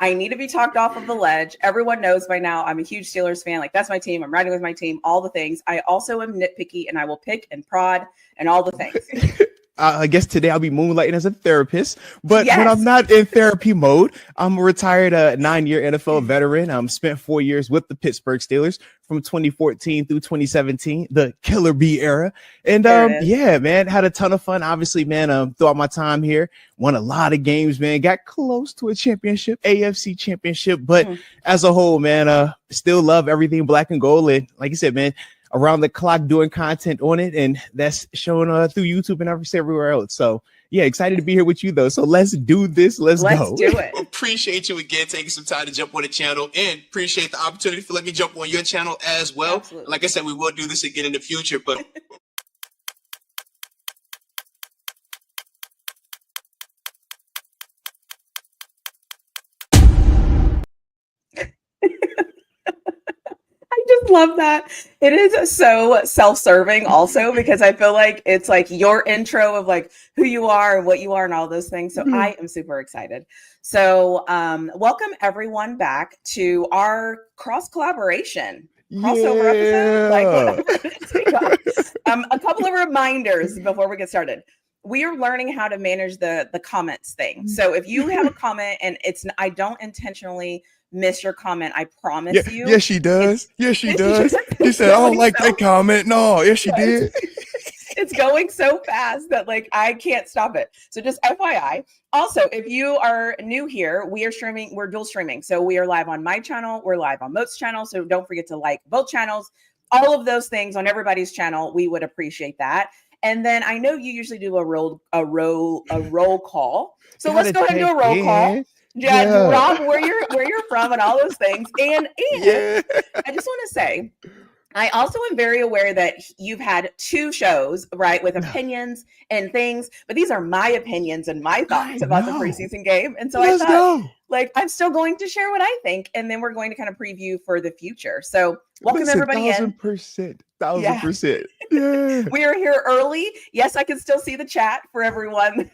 I need to be talked off of the ledge. Everyone knows by now I'm a huge Steelers fan. Like, that's my team. I'm riding with my team, all the things. I also am nitpicky, and I will pick and prod and all the things. I guess today I'll be moonlighting as a therapist, but when I'm not in therapy mode, I'm a retired 9-year NFL veteran. Spent 4 years with the Pittsburgh Steelers from 2014 through 2017, the Killer Bee era. And yeah, man, had a ton of fun. Obviously, man, throughout my time here, won a lot of games, man, got close to a championship, AFC championship. But as a whole, man, still love everything black and gold. And like you said, man, around the clock doing content on it, and that's shown through YouTube and everywhere else. So yeah, excited to be here with you though. So let's do this. Let's go. Do it. Appreciate you again taking some time to jump on the channel, and appreciate the opportunity for letting me jump on your channel as well. Absolutely. Like I said, we will do this again in the future, but just love that. It is so self-serving also, because I feel like it's like your intro of like who you are and what you are and all those things. So I am super excited. So welcome everyone back to our cross collaboration crossover episode. A couple of reminders before we get started. We are learning how to manage the comments thing. So if you have a comment and I don't intentionally miss your comment, I promise you. Yes, she does. Yes, she does. She said, I don't like that comment. No, yes, she did. It's going so fast that like I can't stop it. So just FYI. Also, if you are new here, we're dual streaming. So we are live on my channel, we're live on Moat's channel. So don't forget to like both channels. All of those things on everybody's channel, we would appreciate that. And then I know you usually do a roll call. So let's go ahead and do a roll call. Yeah, Rob, where you're from and all those things. And I just want to say, I also am very aware that you've had 2 shows, right, with opinions and things, but these are my opinions and my thoughts about the preseason game. And so I thought, like, I'm still going to share what I think, and then we're going to kind of preview for the future. So welcome everybody in. 1,000%. 1,000%. Yeah. We are here early. Yes, I can still see the chat for everyone.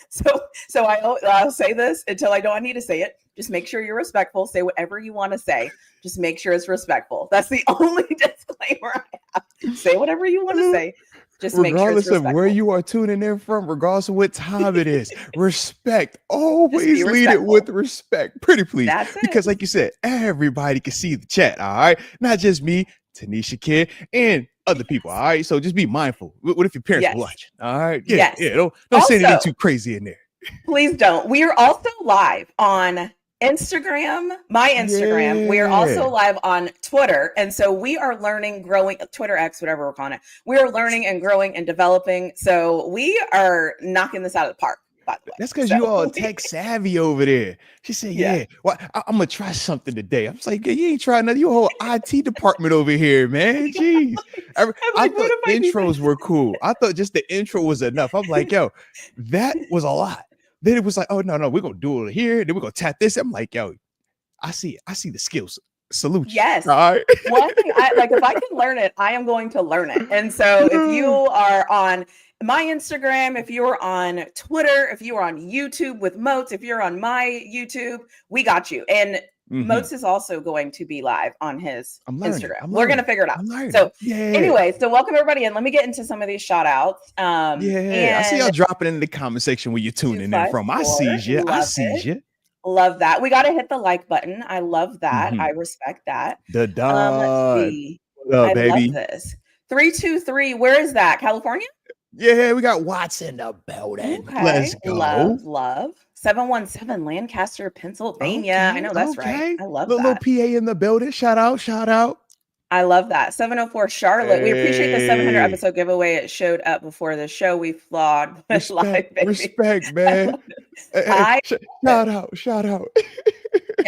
So I'll say this until I need to say it. Just make sure you're respectful. Say whatever you want to say. Just make sure it's respectful. That's the only disclaimer I have. Say whatever you want to say. Just make sure it's respectful. Regardless of where you are tuning in from, regardless of what time it is, respect. Always lead it with respect. Pretty please. That's it. Because like you said, everybody can see the chat, all right? Not just me, Tanisha Kid, and other people, all right? So just be mindful. What if your parents are watching? All right? Yeah. Don't say anything too crazy in there. Please don't. We are also live on Instagram, my Instagram. Yeah. We are also live on Twitter. And so we are learning, growing, Twitter X, whatever we're calling it. We are learning and growing and developing. So we are knocking this out of the park. That's because you all tech savvy over there. She said, well, I'm going to try something today. I was like, you ain't trying nothing. You whole IT department over here, man. Jeez. I thought intros were cool. I thought just the intro was enough. I'm like, yo, that was a lot. Then it was like, oh, no, we're going to do it here. Then we're going to tap this. I'm like, yo, I see the skills. Salute. Yes. All right. One thing if I can learn it, I am going to learn it. And so if you are on my Instagram, if you're on Twitter, if you're on YouTube with Moats, if you're on my YouTube, we got you. And Moats is also going to be live on his Instagram. We're going to figure it out. So anyway, so welcome everybody in. Let me get into some of these shout outs. I see y'all dropping in the comment section where you're tuning in from. I see you. Love that. We got to hit the like button. I love that. I respect that. The dog. Let's see. What up, baby? Love this. 323. Where is that? California? Yeah, we got Watts in the building. Okay. Let's go. Love. 717 Lancaster, Pennsylvania. I know that's right. I love that. Little PA in the building. Shout out. I love that. 704 Charlotte. We appreciate the 700 episode giveaway. It showed up before the show. We flawed. Respect, man. Shout out.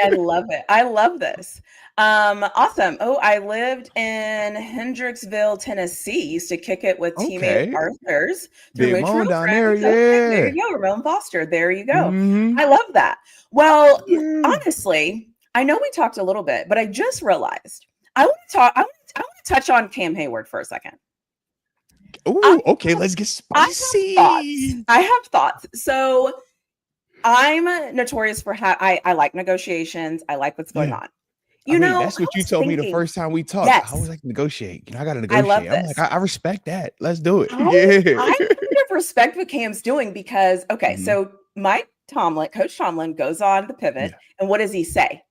I love it. I love this. Awesome. Oh, I lived in Hendricksville, Tennessee. Used to kick it with teammate Arthur's. Big Moan down there, There you go, Ramon Foster. There you go. I love that. Well, honestly, I know we talked a little bit, but I just realized I want to touch on Cam Hayward for a second. Oh, okay. Let's get spicy. I have thoughts. So I'm notorious for how I like negotiations. I like what's going on. That's what you told me the first time we talked. Yes. I always like to negotiate. I got to I love negotiate. I'm this. like, I respect that. Let's do it. I kind of respect what Cam's doing because, so Coach Tomlin goes on the pivot, and what does he say?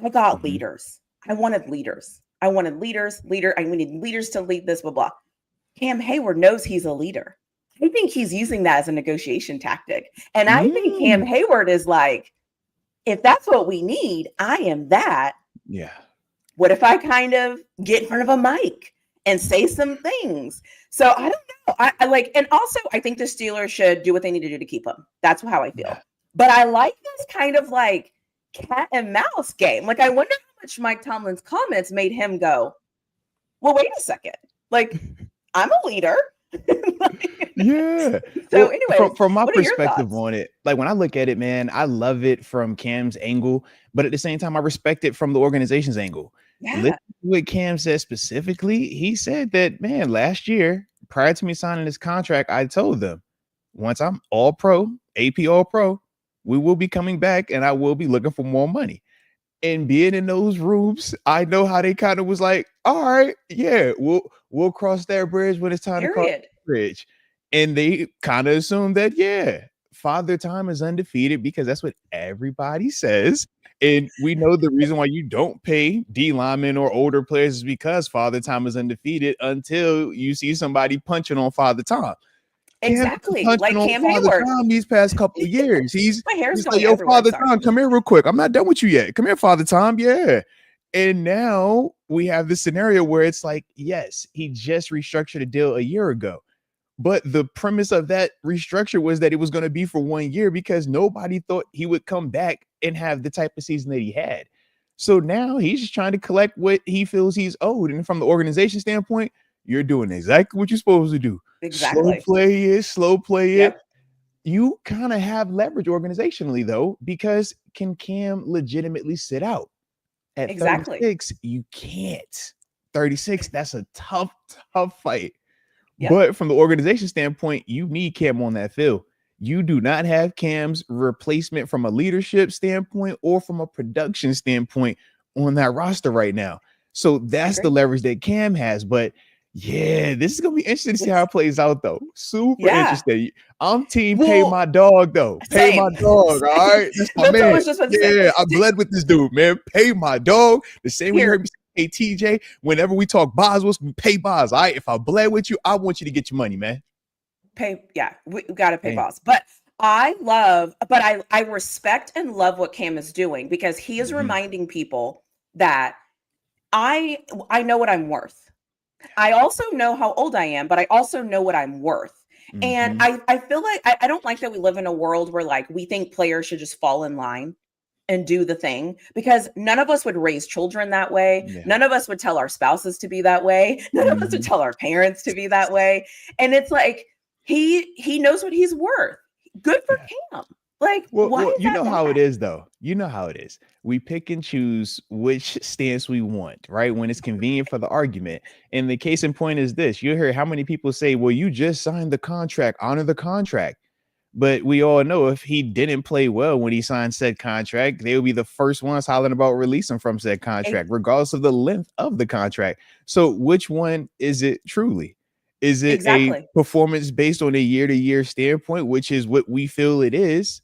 I got leaders. I wanted leaders. I need leaders to lead this, blah, blah. Cam Hayward knows he's a leader. I think he's using that as a negotiation tactic. And I think Cam Hayward is like, if that's what we need, I am that. Yeah. What if I kind of get in front of a mic and say some things? So I don't know. I like, and also I think the Steelers should do what they need to do to keep him. That's how I feel. Yeah. But I like this kind of like cat and mouse game. Like, I wonder how much Mike Tomlin's comments made him go, well, wait a second. Like, I'm a leader. Yeah. So anyway, from my perspective on it, like when I look at it, man, I love it from Cam's angle, but at the same time, I respect it from the organization's angle. Yeah. What Cam said specifically, he said that, man, last year, prior to me signing this contract, I told them, once I'm all pro, AP all pro, we will be coming back and I will be looking for more money. And being in those rooms, I know how they kind of was like, all right, yeah, we'll cross that bridge when it's time to cross the bridge. And they kind of assumed that, yeah, Father Time is undefeated because that's what everybody says. And we know the reason why you don't pay D linemen or older players is because Father Time is undefeated until you see somebody punching on Father Time. Exactly, like Cam Hayward. These past couple of years, he's like, yo, Father Time, come here real quick. I'm not done with you yet. Come here, Father Time. Yeah. And now we have this scenario where it's like, yes, he just restructured a deal a year ago. But the premise of that restructure was that it was going to be for 1 year because nobody thought he would come back and have the type of season that he had. So now he's just trying to collect what he feels he's owed. And from the organization standpoint, you're doing exactly what you're supposed to do. Exactly. Slow play it. You kind of have leverage organizationally, though, because can Cam legitimately sit out? At 36, you can't. 36, that's a tough fight. Yep. But from the organization standpoint, you need Cam on that field. You do not have Cam's replacement from a leadership standpoint or from a production standpoint on that roster right now. So that's the leverage that Cam has. But yeah, this is going to be interesting to see how it plays out, though. Super interesting. I'm team pay my dog, though. Pay my dog, all right? That's my man. Yeah, I bled with this dude, man. Pay my dog. The same way you heard me say, hey, TJ, whenever we talk Boswell, pay Bos, all right? If I bled with you, I want you to get your money, man. We got to pay Bos. But I respect and love what Cam is doing because he is reminding people that I know what I'm worth. I also know how old I am, but I also know what I'm worth. And I feel like I don't like that we live in a world where like we think players should just fall in line and do the thing because none of us would raise children that way. Yeah. None of us would tell our spouses to be that way. None of us would tell our parents to be that way. And it's like he knows what he's worth. Good for Cam. Like, well, you know how it is, though. You know how it is. We pick and choose which stance we want, right? When it's convenient for the argument. And the case in point is this. You hear how many people say, well, you just signed the contract, honor the contract. But we all know if he didn't play well when he signed said contract, they would be the first ones hollering about releasing from said contract, regardless of the length of the contract. So which one is it truly? Is it a performance based on a year-to-year standpoint, which is what we feel it is?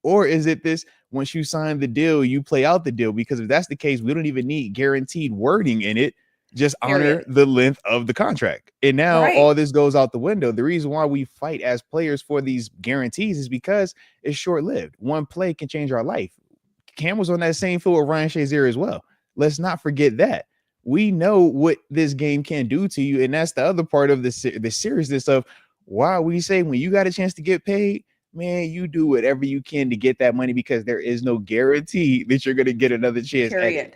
Or is it this, once you sign the deal, you play out the deal? Because if that's the case, we don't even need guaranteed wording in it. Just honor the length of the contract. And now all this goes out the window. The reason why we fight as players for these guarantees is because it's short-lived. One play can change our life. Cam was on that same field with Ryan Shazier as well. Let's not forget that. We know what this game can do to you. And that's the other part of the seriousness of why we say when you got a chance to get paid, man, you do whatever you can to get that money because there is no guarantee that you're going to get another chance. Period.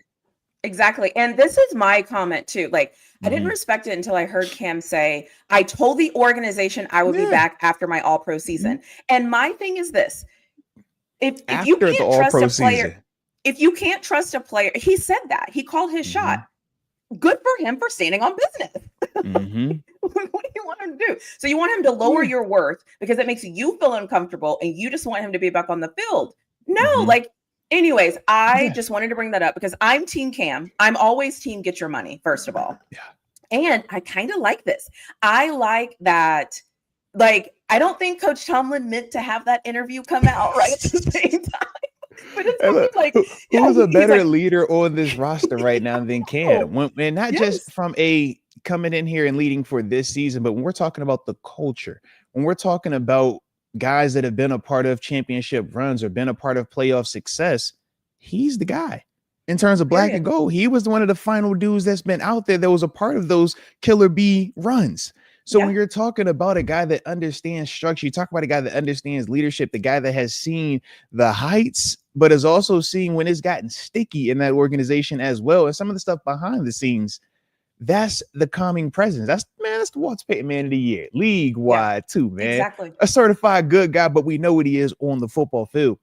Exactly. And this is my comment too. Like, I didn't respect it until I heard Cam say, I told the organization I would be back after my all-pro season. And my thing is this. If you can't trust a player, if you can't trust a player, he said that. He called his shot. good for him for standing on business. Mm-hmm. What do you want him to do? So you want him to lower your worth because it makes you feel uncomfortable and you just want him to be back on the field. No, like, anyways, I just wanted to bring that up because I'm Team Cam. I'm always team get your money, first of all. Yeah. And I kind of like this. I like that. Like, I don't think Coach Tomlin meant to have that interview come out right at the same time. But it's look, like, who's a better leader on this roster right now than Cam? And not just from a coming in here and leading for this season, but when we're talking about the culture, when we're talking about guys that have been a part of championship runs or been a part of playoff success, he's the guy. In terms of black and gold, he was one of the final dudes that's been out there that was a part of those killer bee runs. So when you're talking about a guy that understands structure, you talk about a guy that understands leadership, the guy that has seen the heights, but has also seen when it's gotten sticky in that organization as well. And some of the stuff behind the scenes, that's the calming presence. That's the Walter Payton Man of the Year, league-wide too, man. Exactly. A certified good guy, but we know what he is on the football field.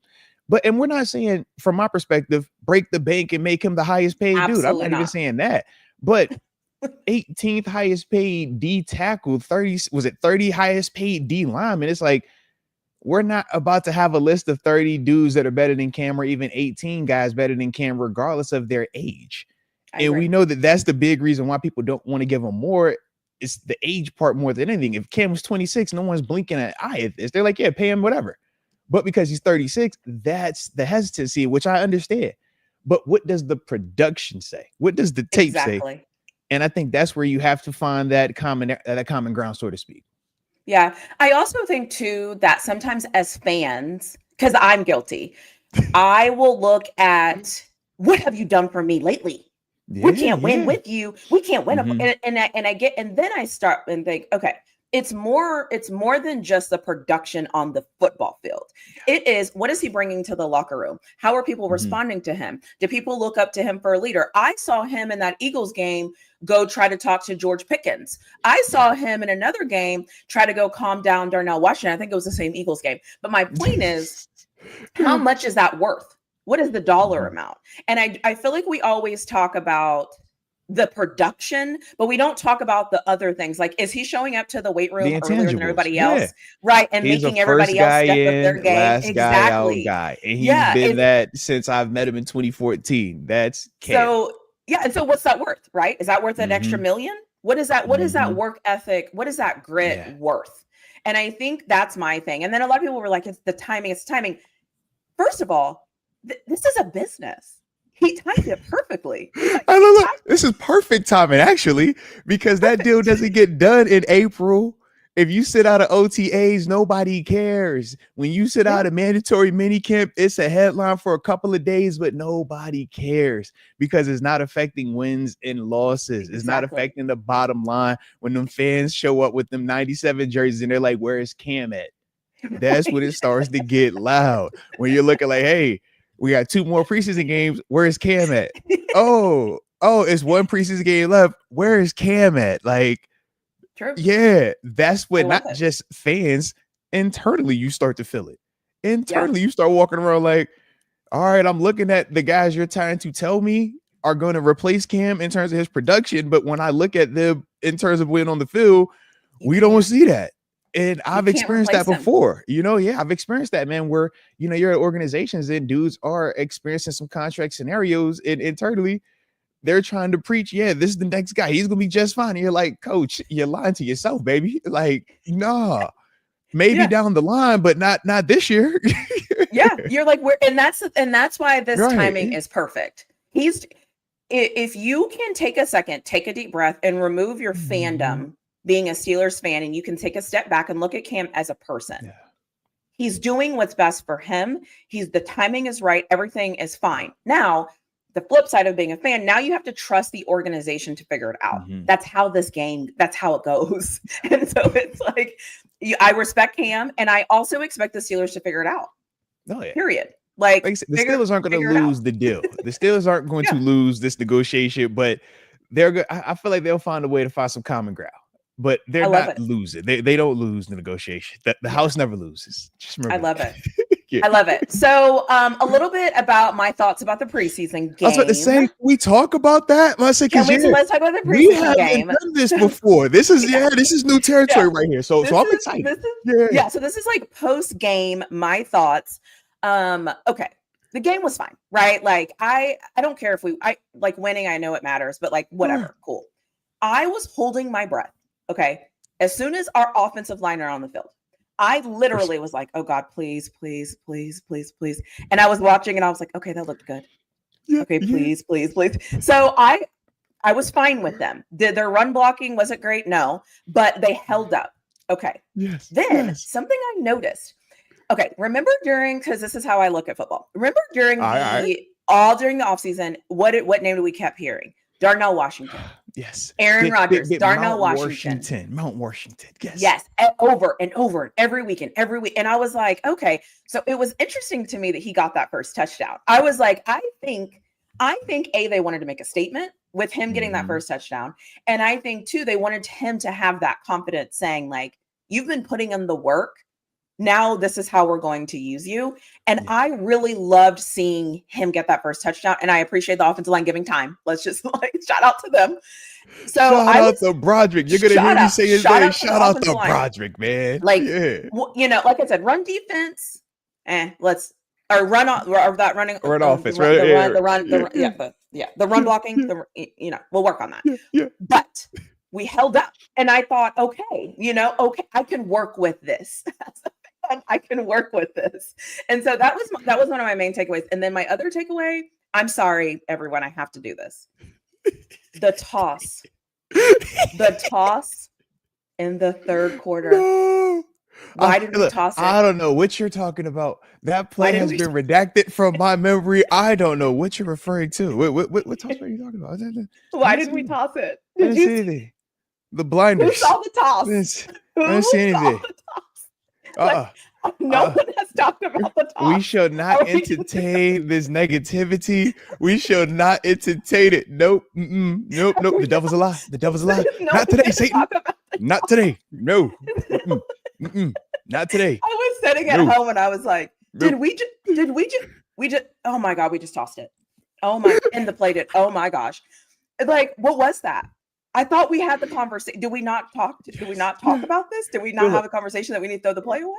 And we're not saying, from my perspective, break the bank and make him the highest paid dude. I'm not even saying that. But 18th highest paid D tackle, 30 highest paid D lineman. It's like, we're not about to have a list of 30 dudes that are better than Cam or even 18 guys better than Cam, regardless of their age. And we know that that's the big reason why people don't want to give him more. It's the age part more than anything. If Cam was 26, no one's blinking an eye at this. They're like, yeah, pay him whatever. But because he's 36, that's the hesitancy, which I understand. But what does the production say? What does the tape say? And I think that's where you have to find that common ground, so to speak. Yeah. I also think, too, that sometimes as fans, because I'm guilty, I will look at, what have you done for me lately? We can't win with you. We can't win. And then I start and think, okay, it's more than just the production on the football field. It is, what is he bringing to the locker room? How are people responding to him? Do people look up to him for a leader? I saw him in that Eagles game go try to talk to George Pickens. I saw him in another game try to go calm down Darnell Washington. I think it was the same Eagles game. But my point is, how much is that worth? What is the dollar amount? And I feel like we always talk about the production, but we don't talk about the other things. Like, is he showing up to the weight room earlier than everybody else? Right. And he's making everybody else step up their game. Last exactly. Guy. And he's been that since I've met him in 2014. That's Cam. So, yeah. And so what's that worth? Right. Is that worth an extra million? What is that? What is that work ethic? What is that grit worth? And I think that's my thing. And then a lot of people were like, it's the timing. It's timing. First of all, this is a business. He timed it perfectly. This is perfect timing, actually, because that deal doesn't get done in April. If you sit out of OTAs, nobody cares. When you sit out of mandatory minicamp, it's a headline for a couple of days, but nobody cares because it's not affecting wins and losses. It's not affecting the bottom line when them fans show up with them 97 jerseys and they're like, where is Cam at? That's when it starts to get loud. When you're looking like, hey, we got 2 more preseason games. Where is Cam at? Oh, it's 1 preseason game left. Where is Cam at? Like, yeah, that's what not just fans, internally you start to feel it. Internally, you start walking around like, all right, I'm looking at the guys you're trying to tell me are going to replace Cam in terms of his production. But when I look at them in terms of winning on the field, we don't see that. And I've experienced that before, I've experienced that, man, where, you're at organizations and dudes are experiencing some contract scenarios and internally they're trying to preach, this is the next guy. He's going to be just fine. And you're like, coach, you're lying to yourself, baby. Like, nah, maybe down the line, but not this year. You're like, and that's why this timing is perfect. If you can take a second, take a deep breath and remove your fandom, being a Steelers fan, and you can take a step back and look at Cam as a person. He's doing what's best for him. The timing is right. Everything is fine. Now, the flip side of being a fan, now you have to trust the organization to figure it out. That's how that's how it goes. And so it's like, I respect Cam, and I also expect the Steelers to figure it out. Period. Like the Steelers aren't going to lose the deal. The Steelers aren't going to lose this negotiation, but I feel like they'll find a way to find some common ground. But they're not losing. They don't lose the negotiation. The house never loses. Just remember. I love it. you. I love it. So a little bit about my thoughts about the preseason game. I was about to say, can we talk about that? Let's talk about the preseason we haven't game. done this before. This is this is new territory right here. So I'm excited. So this is like post game, my thoughts. Okay. The game was fine, right? Like I don't care if I like winning. I know it matters, but like whatever, cool. I was holding my breath. Okay. As soon as our offensive line are on the field, I literally was like, oh God, please, please, please, please, please. And I was watching and I was like, okay, that looked good. Okay, please, please, please. So I was fine with them. Did their run blocking, was it great? No, but they held up. Okay. Yes. Then something I noticed. Okay, remember because this is how I look at football. Remember during during the offseason, what name do we kept hearing? Darnell Washington. Yes. Aaron Rodgers. Darnell Washington. Mount Washington. Yes. Yes. Over and over every week. And I was like, okay. So it was interesting to me that he got that first touchdown. I was like, I think they wanted to make a statement with him getting that first touchdown. And I think too, they wanted him to have that confidence saying like, you've been putting in the work. Now this is how we're going to use you. And I really loved seeing him get that first touchdown. And I appreciate the offensive line giving time. Let's just like shout out to them. So shout out to Broderick. You're gonna hear me say his name. Shout out to Broderick, man. Like like I said, run defense. Run offense. The run blocking. We'll work on that. But we held up, and I thought, okay, I can work with this. I can work with this. And so that was one of my main takeaways. And then my other takeaway, I'm sorry, everyone, I have to do this. The toss in the third quarter. No. Why did we toss it? I don't know what you're talking about. That play has been redacted from my memory. I don't know what you're referring to. What toss are you talking about? Why did we toss it? I didn't see anything. The blinders. Who saw the toss? I didn't see anything. No one has talked about the toss. We shall not entertain this negativity. We shall not entertain it. Nope. Nope. The devil's a lie. The devil's a lie. Not today, Satan. Not today. No. Not today. I was sitting at home and I was like, did we just, oh my God, we just tossed it. Oh my, and the play did. Oh my gosh. Like, what was that? I thought we had the conversation. Did we not talk about this? Did we not have a conversation that we need to throw the play away?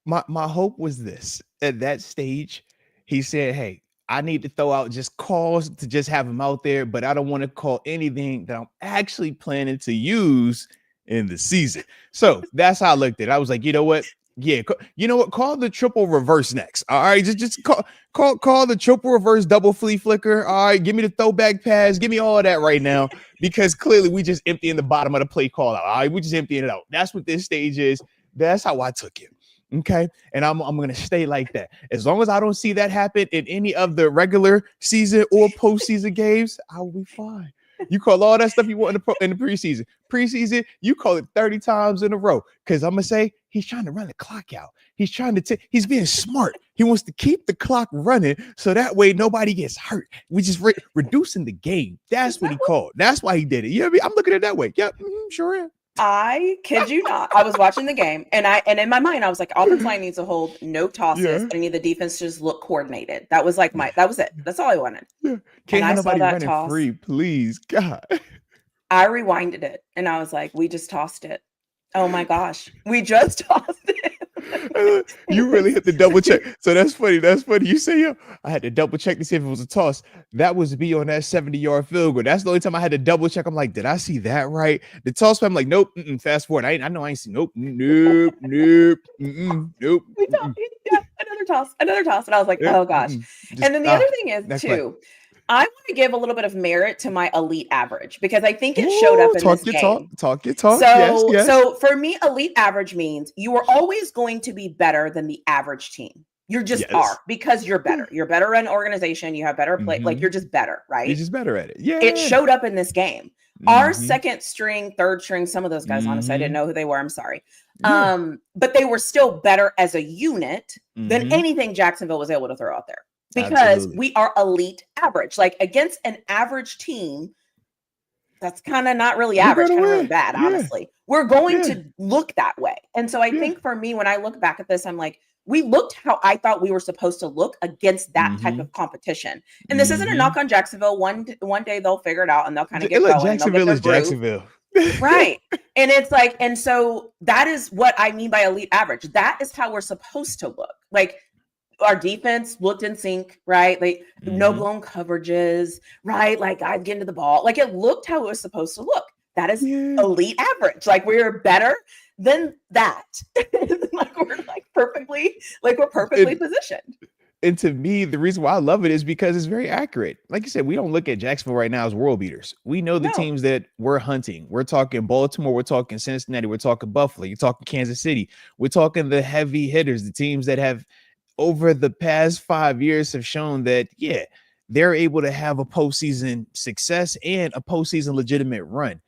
My hope was this. At that stage, he said, hey, I need to throw out just calls to just have him out there, but I don't want to call anything that I'm actually planning to use in the season. So that's how I looked at it. I was like, you know what? Yeah, you know what? Call the triple reverse next. All right, just call the triple reverse double flea flicker. All right, give me the throwback pass. Give me all of that right now, because clearly we just emptying the bottom of the play call out. All right, we just emptying it out. That's what this stage is. That's how I took it. Okay, and I'm gonna stay like that as long as I don't see that happen in any of the regular season or postseason games. I will be fine. You call all that stuff you want in the preseason. Preseason, you call it 30 times in a row. Because I'm gonna say he's trying to run the clock out. He's trying to he's being smart. He wants to keep the clock running so that way nobody gets hurt. We just reducing the game. That's what he called. That's why he did it. You know what I mean? I'm looking at it that way. Yep, sure am. I kid you not. I was watching the game and in my mind I was like, offense line needs to hold no tosses. I need the defense to just look coordinated. That was like that was it. That's all I wanted. Yeah. Can't have nobody running free, please. God. I rewinded it and I was like, we just tossed it. Oh my gosh. We just tossed it. You really had to double check. So that's funny. You say, I had to double check to see if it was a toss. That was me on that 70-yard field goal. That's the only time I had to double check. I'm like, did I see that right? The toss, I'm like, nope. Fast forward. I know I ain't seen. Nope. Nope. Nope. Another toss. And I was like, oh gosh. And then the other thing is too, I want to give a little bit of merit to my elite average because I think it showed up in this game. Talk. So, so for me, elite average means you are always going to be better than the average team. You just are because you're better. You're better in organization. You have better play. Like you're just better, right? You're just better at it. Yeah. It showed up in this game. Our second string, third string, some of those guys, honestly, I didn't know who they were. I'm sorry. But they were still better as a unit than anything Jacksonville was able to throw out there. Because we are elite average, like against an average team, that's kind of not really average, kind of really bad, honestly. We're going to look that way. And so I think for me, when I look back at this, I'm like, we looked how I thought we were supposed to look against that type of competition. And this isn't a knock on Jacksonville. One day they'll figure it out and they'll kind of get going. Jacksonville is Jacksonville. Right. And it's like, and so that is what I mean by elite average. That is how we're supposed to look. Like, our defense looked in sync, right? Like no blown coverages, right? Like I'd get into the ball. Like it looked how it was supposed to look. That is elite average. Like we're better than that. Like we're perfectly positioned. And to me, the reason why I love it is because it's very accurate. Like you said, we don't look at Jacksonville right now as world beaters. We know the teams that we're hunting. We're talking Baltimore. We're talking Cincinnati. We're talking Buffalo. You're talking Kansas City. We're talking the heavy hitters, the teams that have over the past 5 years have shown that, they're able to have a postseason success and a postseason legitimate run.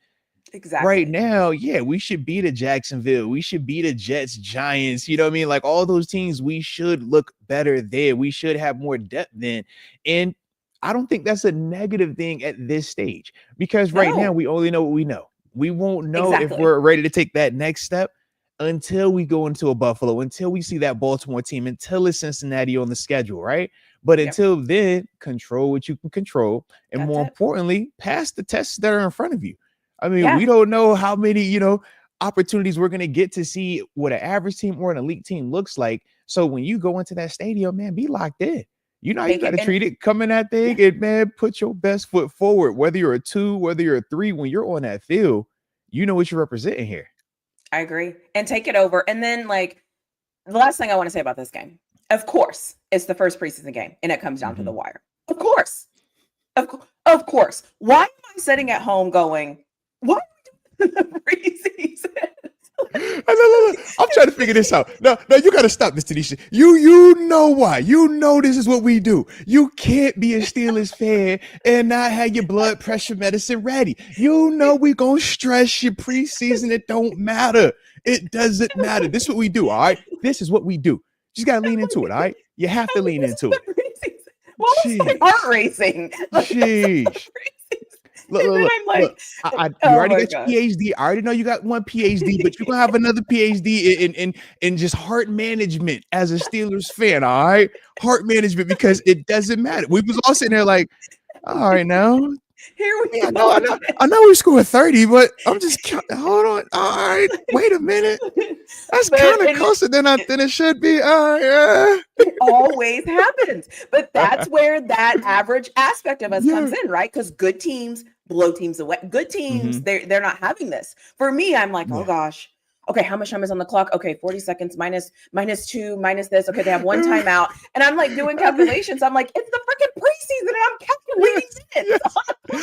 Exactly. Right now, we should beat a Jacksonville. We should beat a Jets, Giants. You know what I mean? Like all those teams, we should look better there. We should have more depth then. And I don't think that's a negative thing at this stage because right now we only know what we know. We won't know if we're ready to take that next step until we go into a Buffalo, until we see that Baltimore team, until it's Cincinnati on the schedule, right? But until then, control what you can control. And more importantly, pass the tests that are in front of you. I mean, we don't know how many, opportunities we're going to get to see what an average team or an elite team looks like. So when you go into that stadium, man, be locked in. You know how you got to treat it. Come in that thing and, man, put your best foot forward. Whether you're a 2, whether you're a 3, when you're on that field, you know what you're representing here. I agree. And take it over. And then, like, the last thing I want to say about this game, of course, it's the first preseason game, and it comes down to the wire. Of course. Of course. Why am I sitting at home going, what are we doing in the preseason? I'm trying to figure this out. No, you got to stop this, Tanisha. You know why. You know this is what we do. You can't be a Steelers fan and not have your blood pressure medicine ready. You know we're going to stress your preseason. It don't matter. It doesn't matter. This is what we do, all right? This is what we do. Just got to lean into it, all right? You have to lean into it. What was my heart racing? Jeez. Look, you already got your PhD. I already know you got one PhD, but you're gonna have another PhD in just heart management as a Steelers fan. All right, heart management, because it doesn't matter. We was all sitting there like, all right, now here we go. I know we scored 30, but I'm just hold on. All right, wait a minute. That's kind of closer than it should be. It always happens, but that's where that average aspect of us comes in, right? Because good teams blow teams away. Good teams, they're not having this. For me, I'm like, oh gosh. Okay, how much time is on the clock? Okay, 40 seconds minus 2, minus this. Okay, they have one timeout. And I'm like doing calculations. I'm like, it's the freaking preseason and I'm calculating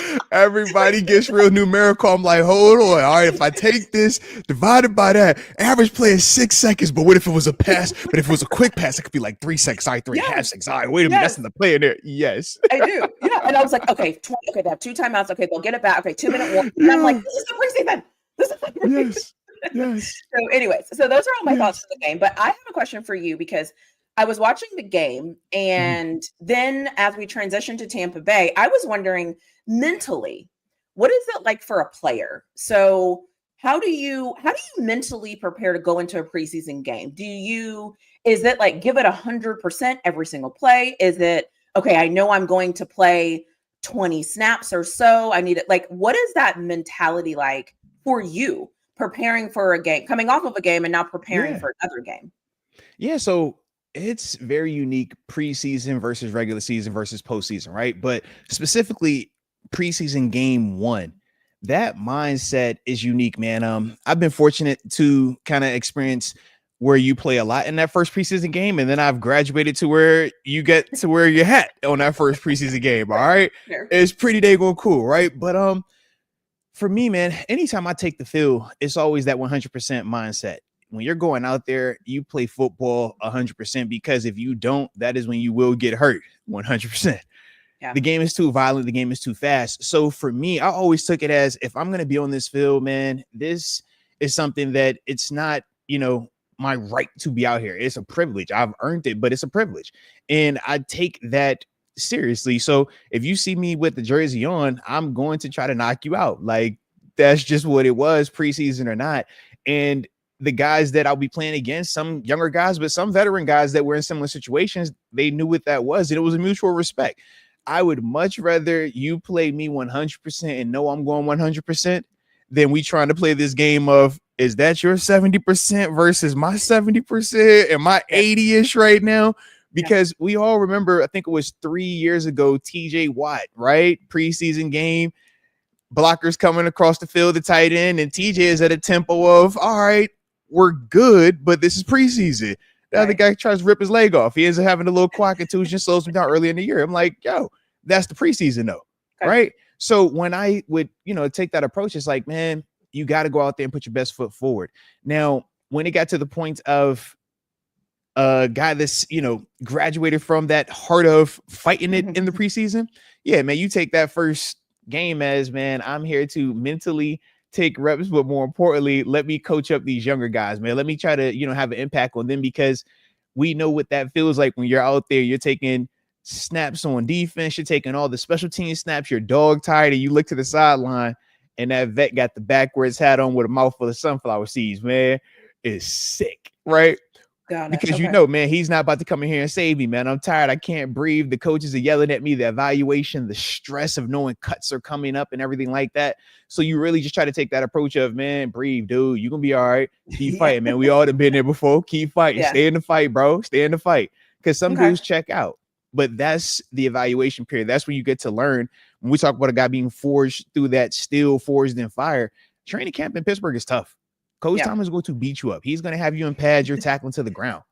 this. Everybody gets real numerical. I'm like, hold on. All right, if I take this divided by that, average play is 6 seconds. But what if it was a pass? But if it was a quick pass, it could be like 3 seconds. All right, 3.5 seconds. All right, wait a minute. That's in the play in there. Yes. I do. Yeah. And I was like, okay, they have 2 timeouts. Okay, they'll get it back. Okay, 2-minute warning. And I'm like, this is the preseason. This is the preseason. Yes. So anyways, so those are all my thoughts for the game, but I have a question for you because I was watching the game and then as we transitioned to Tampa Bay, I was wondering mentally, what is it like for a player? So how do you mentally prepare to go into a preseason game? Is it like give it 100% every single play? Is it, okay, I know I'm going to play 20 snaps or so. I need it. Like, what is that mentality like for you? Preparing for a game, coming off of a game and now preparing for another game. Yeah, so it's very unique preseason versus regular season versus postseason, right? But specifically preseason game 1, that mindset is unique, man. I've been fortunate to kind of experience where you play a lot in that first preseason game, and then I've graduated to where you get to wear your hat on that first preseason game. All right, it's pretty daggone cool, right? But for me, man, anytime I take the field, it's always that 100% mindset. When you're going out there, you play football 100%, because if you don't, that is when you will get hurt 100%. Yeah. The game is too violent. The game is too fast. So for me, I always took it as, if I'm going to be on this field, man, this is something that it's not, my right to be out here. It's a privilege. I've earned it, but it's a privilege. And I take that seriously. So if you see me with the jersey on, I'm going to try to knock you out. Like, that's just what it was, preseason or not. And the guys that I'll be playing against, some younger guys, but some veteran guys that were in similar situations, they knew what that was. And it was a mutual respect. I would much rather you play me 100% and know I'm going 100% than we trying to play this game of, is that your 70% versus my 70% and my 80-ish right now? Because we all remember, I think it was 3 years ago, TJ Watt, right? Preseason game, blockers coming across the field, the tight end, and TJ is at a tempo of, all right, we're good, but this is preseason. The other guy tries to rip his leg off. He ends up having a little quad contusion, slows him down early in the year. I'm like, yo, that's the preseason though, right? So when I would, take that approach, it's like, man, you got to go out there and put your best foot forward. Now, when it got to the point of a guy that's, graduated from that heart of fighting it in the preseason, yeah, man, you take that first game as, man, I'm here to mentally take reps, but more importantly, let me coach up these younger guys, man. Let me try to, have an impact on them, because we know what that feels like when you're out there, you're taking snaps on defense, you're taking all the special team snaps, you're dog tired, and you look to the sideline and that vet got the backwards hat on with a mouthful of sunflower seeds, man. It's sick, right? Because man, he's not about to come in here and save me, man. I'm tired. I can't breathe. The coaches are yelling at me, the evaluation, the stress of knowing cuts are coming up and everything like that. So you really just try to take that approach of, man, breathe, dude. You're going to be all right. Keep fighting, man. We all have been there before. Keep fighting. Stay in the fight, bro. Stay in the fight. Because some dudes check out. But that's the evaluation period. That's when you get to learn. When we talk about a guy being forged through that steel, forged in fire, training camp in Pittsburgh is tough. Coach Thomas is going to beat you up. He's going to have you in pads. You're tackling to the ground.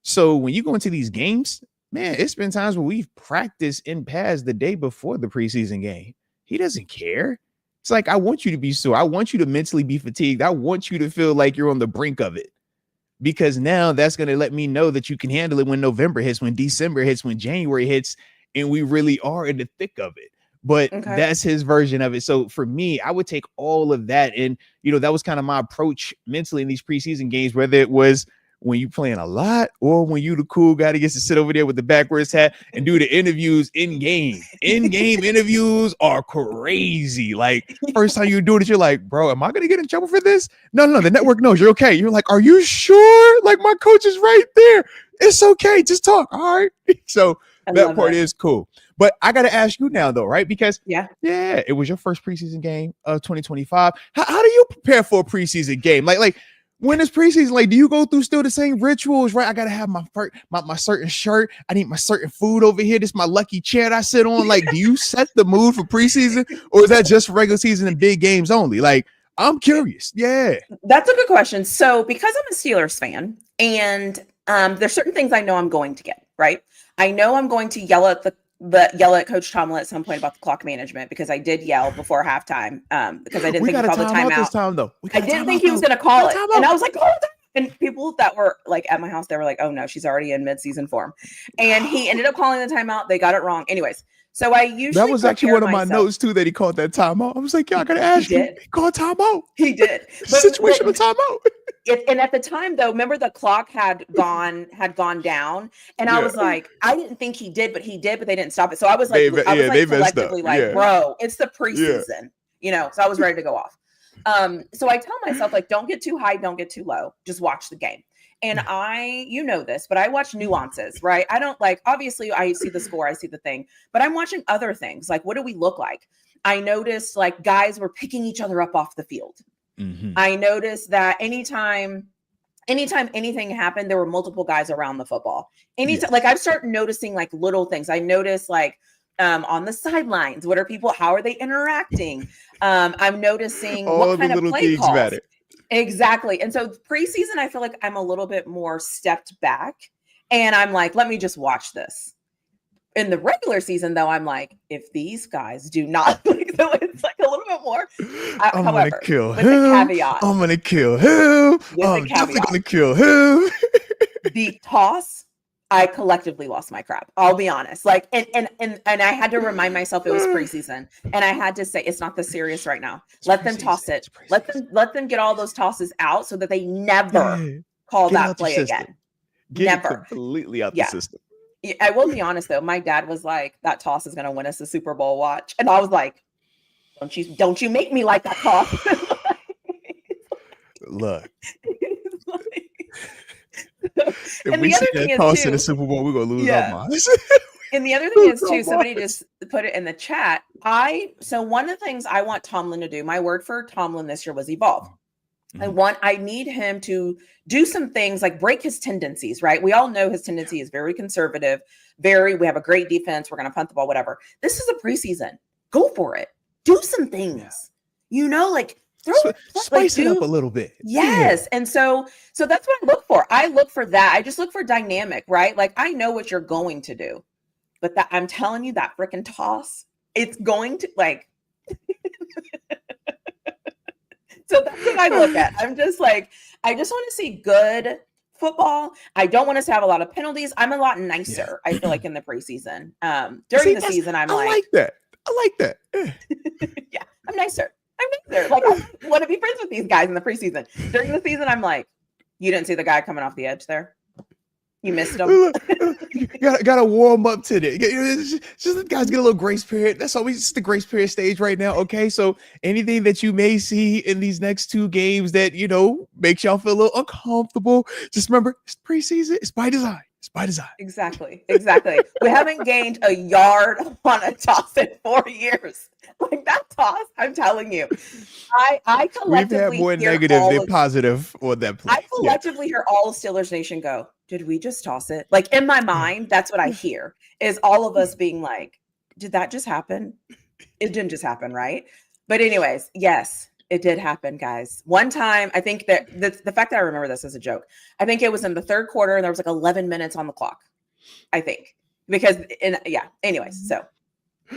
So when you go into these games, man, it's been times where we've practiced in pads the day before the preseason game. He doesn't care. It's like, I want you to be sore. I want you to mentally be fatigued. I want you to feel like you're on the brink of it, because now that's going to let me know that you can handle it when November hits, when December hits, when January hits, and we really are in the thick of it. But that's his version of it. So for me, I would take all of that. And, that was kind of my approach mentally in these preseason games, whether it was when you playing a lot or when you the cool guy that gets to sit over there with the backwards hat and do the interviews in game. In-game interviews are crazy. Like, first time you do it, you're like, bro, am I going to get in trouble for this? No, the network knows you're okay. You're like, are you sure? Like, my coach is right there. It's okay. Just talk. All right. So that part is cool. But I got to ask you now, though, right? Because, it was your first preseason game of 2025. How do you prepare for a preseason game? Like when it's preseason, like, do you go through still the same rituals, right? I got to have my certain shirt. I need my certain food over here. This is my lucky chair that I sit on. Like, do you set the mood for preseason, or is that just regular season and big games only? Like, I'm curious. Yeah. That's a good question. So because I'm a Steelers fan, and there's certain things I know I'm going to get, right? I know I'm going to yell at Coach Tomlin at some point about the clock management, because I did yell before halftime because I didn't think he called the timeout. This time, though. I didn't think he was going to call it. And I was like, oh, and people that were like at my house, they were like, oh no, she's already in mid-season form. And he ended up calling the timeout. They got it wrong. Anyways, so I usually that was actually one of my notes too, that he called that timeout. I was like, yeah, I gotta ask you. He called timeout. He did. Situational timeout. And at the time, though, remember the clock had gone down, and I was like, I didn't think he did, but he did, but they didn't stop it. So I was like, collectively like, bro, it's the preseason, So I was ready to go off. So I tell myself, like, don't get too high, don't get too low, just watch the game. And this, but I watch nuances, right? I don't obviously I see the score, I see the thing, but I'm watching other things. Like, what do we look like? I noticed like guys were picking each other up off the field. I noticed that anytime anything happened, there were multiple guys around the football. Like I've started noticing like little things. I noticed like on the sidelines, how are they interacting? I'm noticing all what kind the of little play things calls. about it. Exactly. And so preseason, I feel like I'm a little bit more stepped back, and I'm like, let me just watch this. In the regular season, though, I'm like, if these guys do not, so it's like a little bit more. I'm however, gonna kill with him. the caveat. I'm gonna kill him. I'm definitely gonna kill him. The toss, I collectively lost my crap. I'll be honest. Like, and I had to remind myself it was preseason, and I had to say it's not this serious right now. Let them toss it. Let them get all those tosses out so that they never call that play again. Never. Completely out the system. I will be honest though. My dad was like, "That toss is going to win us the Super Bowl. Watch," and I was like, "Don't you make me like that toss." Look, If And we the see other that thing is toss in the too, Super Bowl, we're gonna lose our yeah. minds. And the other thing is too, somebody just put it in the chat. So one of the things I want Tomlin to do, my word for Tomlin this year was evolve. I need him to do some things like break his tendencies, right? We all know his tendency is very conservative, we have a great defense. We're going to punt the ball, whatever. This is a preseason. Go for it. Do some things, like spice it up a little bit. Yes. Yeah. And so that's what I look for. I look for that. I just look for dynamic, right? Like I know what you're going to do, but that I'm telling you that freaking toss, it's going to like, so that's what I look at. I'm just like, I just want to see good football. I don't want us to have a lot of penalties. I'm a lot nicer, I feel like, in the preseason. During the season, I like that. I like that. Yeah, I'm nicer. Like, I want to be friends with these guys in the preseason. During the season, I'm like, you didn't see the guy coming off the edge there? You missed him. You gotta warm up to it. Just guys get a little grace period. That's always the grace period stage right now. Okay, so anything that you may see in these next 2 games that makes y'all feel a little uncomfortable, just remember it's preseason. It's by design. It's by design. Exactly. We haven't gained a yard on a toss in 4 years. Like that toss, I'm telling you. I collectively we've had more negative than positive on that play. I collectively hear all of Steelers Nation go, did we just toss it? Like in my mind, that's what I hear is all of us being like, did that just happen? It didn't just happen, right? But anyways, yes, it did happen, guys. One time, I think that the fact that I remember this is a joke. I think it was in the third quarter and there was like 11 minutes on the clock, I think. Because, anyways, so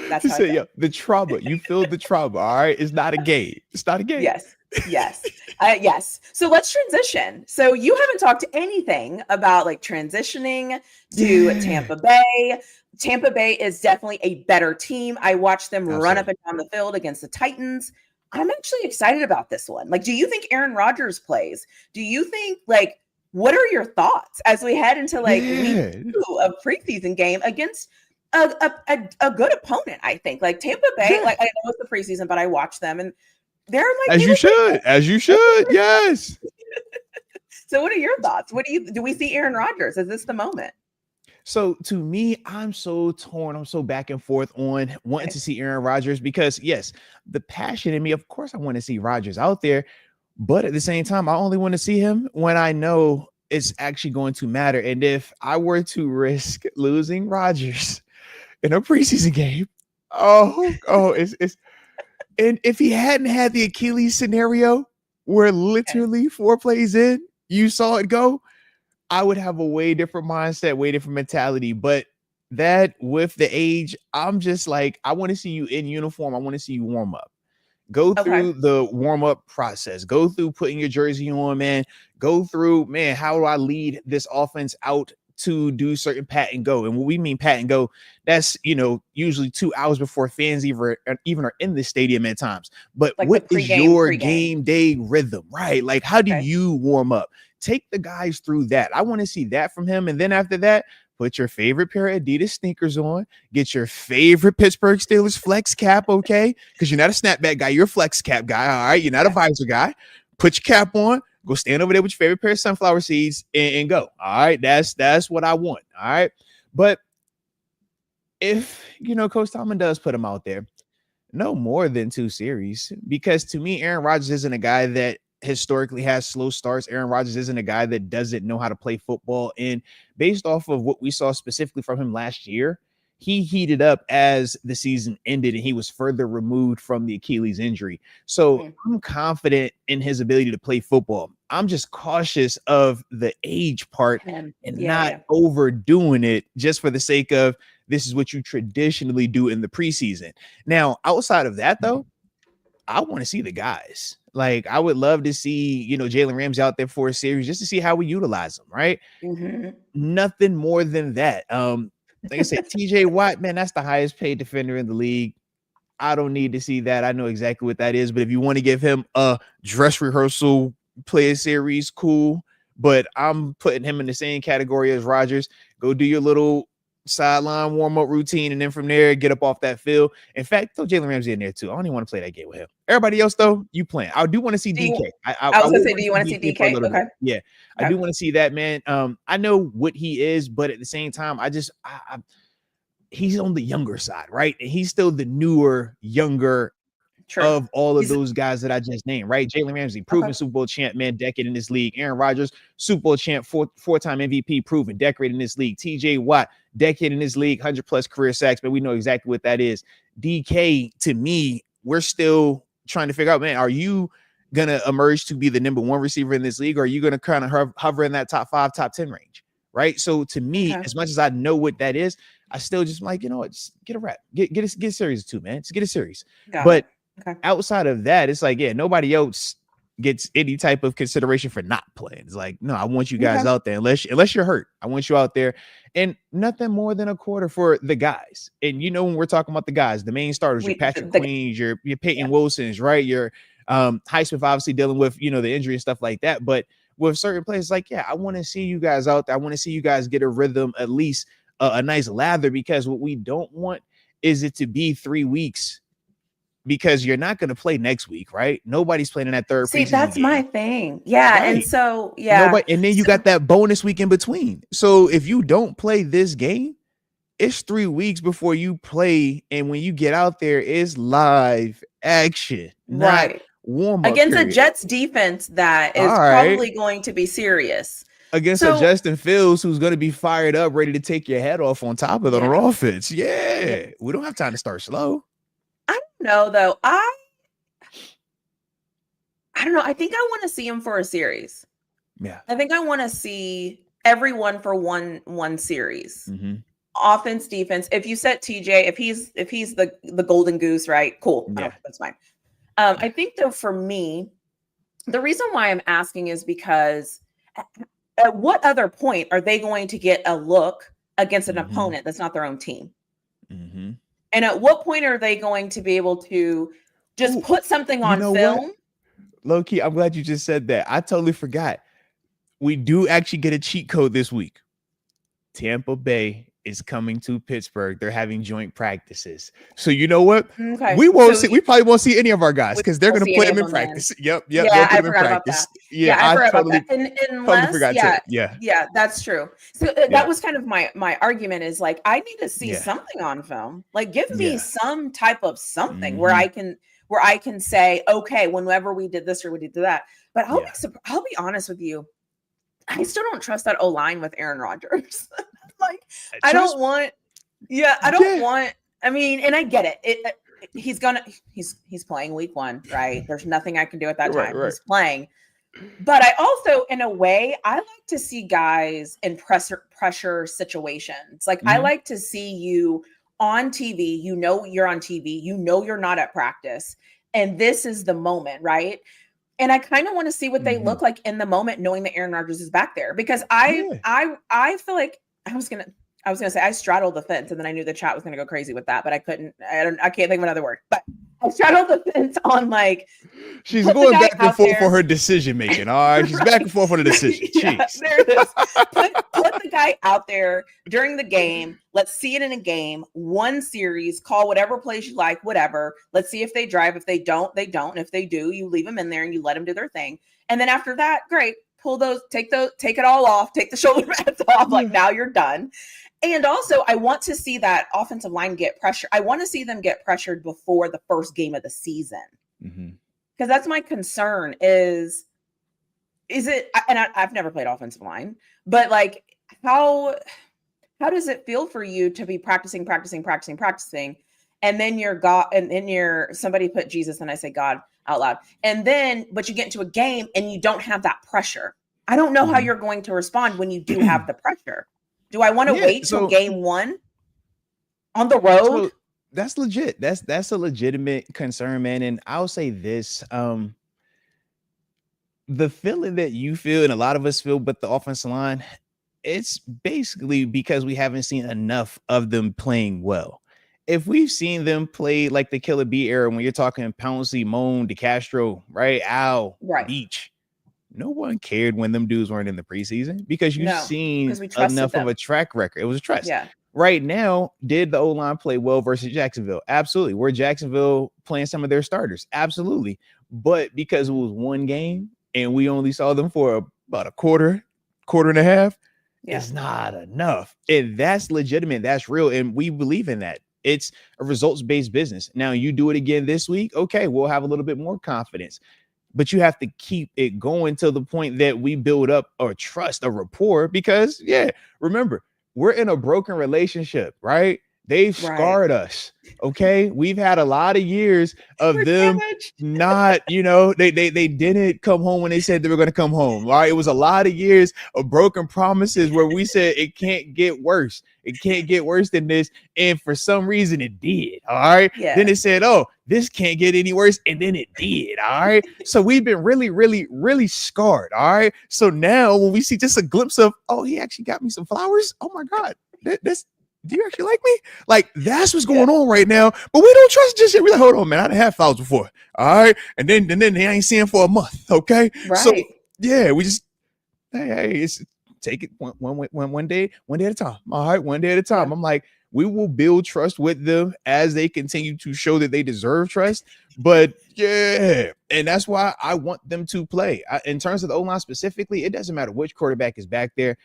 that's how the trauma. You feel the trauma, all right? It's not a game. It's not a game. Yes. Yes. So let's transition. So you haven't talked anything about like transitioning to Tampa Bay. Tampa Bay is definitely a better team. I watched them run up and down the field against the Titans. I'm actually excited about this one. Like, do you think Aaron Rodgers plays? Do you think what are your thoughts as we head into week 2 of preseason game against a good opponent? I think like Tampa Bay, like I know it's the preseason, but I watch them and they're like, as you should. Yes. So what are your thoughts? Do we see Aaron Rodgers? Is this the moment? So to me, I'm so torn. I'm so back and forth on wanting to see Aaron Rodgers because yes, the passion in me, of course I want to see Rodgers out there, but at the same time, I only want to see him when I know it's actually going to matter. And if I were to risk losing Rodgers in a preseason game, it's and if he hadn't had the Achilles scenario where literally 4 plays in, you saw it go, I would have a way different mindset, way different mentality. But that with the age, I'm just like, I want to see you in uniform. I want to see you warm up. Go through the warm-up process. Go through putting your jersey on, man. Go through, man, how do I lead this offense out to do certain pat and go? And what we mean pat and go, that's usually 2 hours before fans even are in the stadium at times. But like what is your game day rhythm, right? Like how do you warm up? Take the guys through that. I want to see that from him. And then after that, put your favorite pair of Adidas sneakers on, get your favorite Pittsburgh Steelers flex cap, okay? Because you're not a snapback guy, you're a flex cap guy, all right? You're not a visor guy. Put your cap on, go stand over there with your favorite pair of sunflower seeds and go. All right, that's what I want. All right, but if Coach Tomlin does put him out there, no more than 2 series, because to me, Aaron Rodgers isn't a guy that historically has slow starts. Aaron Rodgers isn't a guy that doesn't know how to play football, and based off of what we saw specifically from him last year, he heated up as the season ended and he was further removed from the Achilles injury. So I'm confident in his ability to play football. I'm just cautious of the age part and not overdoing it just for the sake of this is what you traditionally do in the preseason. Now, outside of that, though, I want to see the guys. Like, I would love to see, Jalen Ramsey out there for a series just to see how we utilize them, right? Nothing more than that. Like I said, TJ Watt, man, that's the highest paid defender in the league. I don't need to see that. I know exactly what that is. But if you want to give him a dress rehearsal play series, cool. But I'm putting him in the same category as Rodgers. Go do your little sideline warm-up routine, and then from there, get up off that field. In fact, throw Jalen Ramsey in there too. I don't even want to play that game with him. Everybody else, though, you playing. I do want to see DK. I was going to say, do you want to see DK? For a little Okay. bit. Yeah, I do want to see that, man. I know what he is, but at the same time, he's on the younger side, right? And he's still the newer, younger of all of those guys that I just named, right? Jalen Ramsey, proven Super Bowl champ, man, decade in this league. Aaron Rodgers, Super Bowl champ, four-time MVP, proven decade in this league. TJ Watt, decade in this league, 100+ career sacks, but we know exactly what that is. DK, to me, we're still trying to figure out, man, are you going to emerge to be the number one receiver in this league, or are you going to kind of hover in that top 5, top 10 range, right? So to me, as much as I know what that is, I still just like, you know what, just get a rep. Get a series too, man. Just get a series. But outside of that, it's like, yeah, nobody else gets any type of consideration for not playing. It's like, no, I want you guys out there unless you're hurt. I want you out there, and nothing more than a quarter for the guys. And you know, when we're talking about the guys, the main starters, your Patrick Queens, your Peyton Wilsons, right? Your Highsmith obviously dealing with, you know, the injury and stuff like that. But with certain players, like, yeah, I want to see you guys out there. I want to see you guys get a rhythm, at least a nice lather, because what we don't want is it to be 3 weeks. Because you're not going to play next week, right? Nobody's playing in that third. See, that's my thing. Yeah. Right. And so, and then you got that bonus week in between. So if you don't play this game, it's 3 weeks before you play. And when you get out there, it's live action, not warm up against a Jets defense that is probably going to be serious. Against a Justin Fields who's going to be fired up, ready to take your head off on top of their offense. Yeah. We don't have time to start slow. No, though. I don't know. I think I want to see him for a series. Yeah. I think I want to see everyone for one series. Offense, defense. If you set TJ, if he's the golden goose, right? Cool. Yeah. That's fine. I think though, for me, the reason why I'm asking is because at what other point are they going to get a look against an opponent that's not their own team? And at what point are they going to be able to just put something on film? Low key, I'm glad you just said that. I totally forgot. We do actually get a cheat code this week. Tampa Bay is coming to Pittsburgh. They're having joint practices. So you know what? Okay. We probably won't see any of our guys because they're going to put them in practice. Yep. Yeah, I forgot about that. Yeah, I forgot about that. Totally forgot too. Yeah, that's true. So that was kind of my argument is like, I need to see something on film. Like, give me some type of something where I can say, okay, whenever we did this or we did that. But I'll be honest with you. I still don't trust that O-line with Aaron Rodgers. Like, I don't want, I mean, and I get it. He's playing week 1, right? There's nothing I can do at that time. He's playing. But I also, in a way, I like to see guys in pressure situations. Like, I like to see you on TV. You know, you're on TV. You know, you're not at practice. And this is the moment, right? And I kind of want to see what they look like in the moment, knowing that Aaron Rodgers is back there, because I feel like I was gonna say I straddled the fence, and then I knew the chat was gonna go crazy with that, but I can't think of another word. But I straddled the fence on, like, she's going back and forth for her decision making. All right, she's back and forth for the decision. Jeez. There it is. Put the guy out there during the game. Let's see it in a game. One series. Call whatever plays you like. Whatever. Let's see if they drive. If they don't, they don't. If they do, you leave them in there and you let them do their thing. And then after that, great. Pull those. Take it all off. Take the shoulder pads off. Like, now you're done. And also, I want to see that offensive line get pressure. I want to see them get pressured before the first game of the season. Because that's my concern is it, and I've never played offensive line, but like, how does it feel for you to be practicing, and then somebody put Jesus and I say God out loud. But you get into a game and you don't have that pressure. I don't know how you're going to respond when you do have the pressure. Do I want to wait till game 1 on the road? So that's legit. That's a legitimate concern, man. And I'll say this, the feeling that you feel and a lot of us feel, but the offensive line, it's basically because we haven't seen enough of them playing well. If we've seen them play like the Killer B era, when you're talking Pouncey, Moan, DeCastro, right, Al, Beach, no one cared when them dudes weren't in the preseason because you've seen enough of a track record. It was a trust. right now, did the O-line play well versus Jacksonville? Absolutely. Were Jacksonville playing some of their starters? Absolutely. But because it was one game and we only saw them for about a quarter and a half, it's not enough. And that's legitimate. That's real. And we believe in that. It's a results-based business. Now, you do it again this week. Okay, we'll have a little bit more confidence. But you have to keep it going to the point that we build up a trust, a rapport, because, remember, we're in a broken relationship, right? They've scarred us. Okay. We've had a lot of years of them not, they didn't come home when they said they were going to come home. Right. It was a lot of years of broken promises where we said it can't get worse. It can't get worse than this. And for some reason it did. All right. Then it said, oh, this can't get any worse. And then it did. All right. So we've been really, really, really scarred. All right. So now when we see just a glimpse of, oh, he actually got me some flowers. Oh my God. Do you actually like me? Like, that's what's going on right now. But we don't trust just yet. We're like, hold on, man. I didn't have flowers before. All right. And then they ain't seeing for a month. Okay. Right. So we just, it's take it one day at a time. All right. One day at a time. I'm like, we will build trust with them as they continue to show that they deserve trust. But and that's why I want them to play. In terms of the O-line specifically, it doesn't matter which quarterback is back there.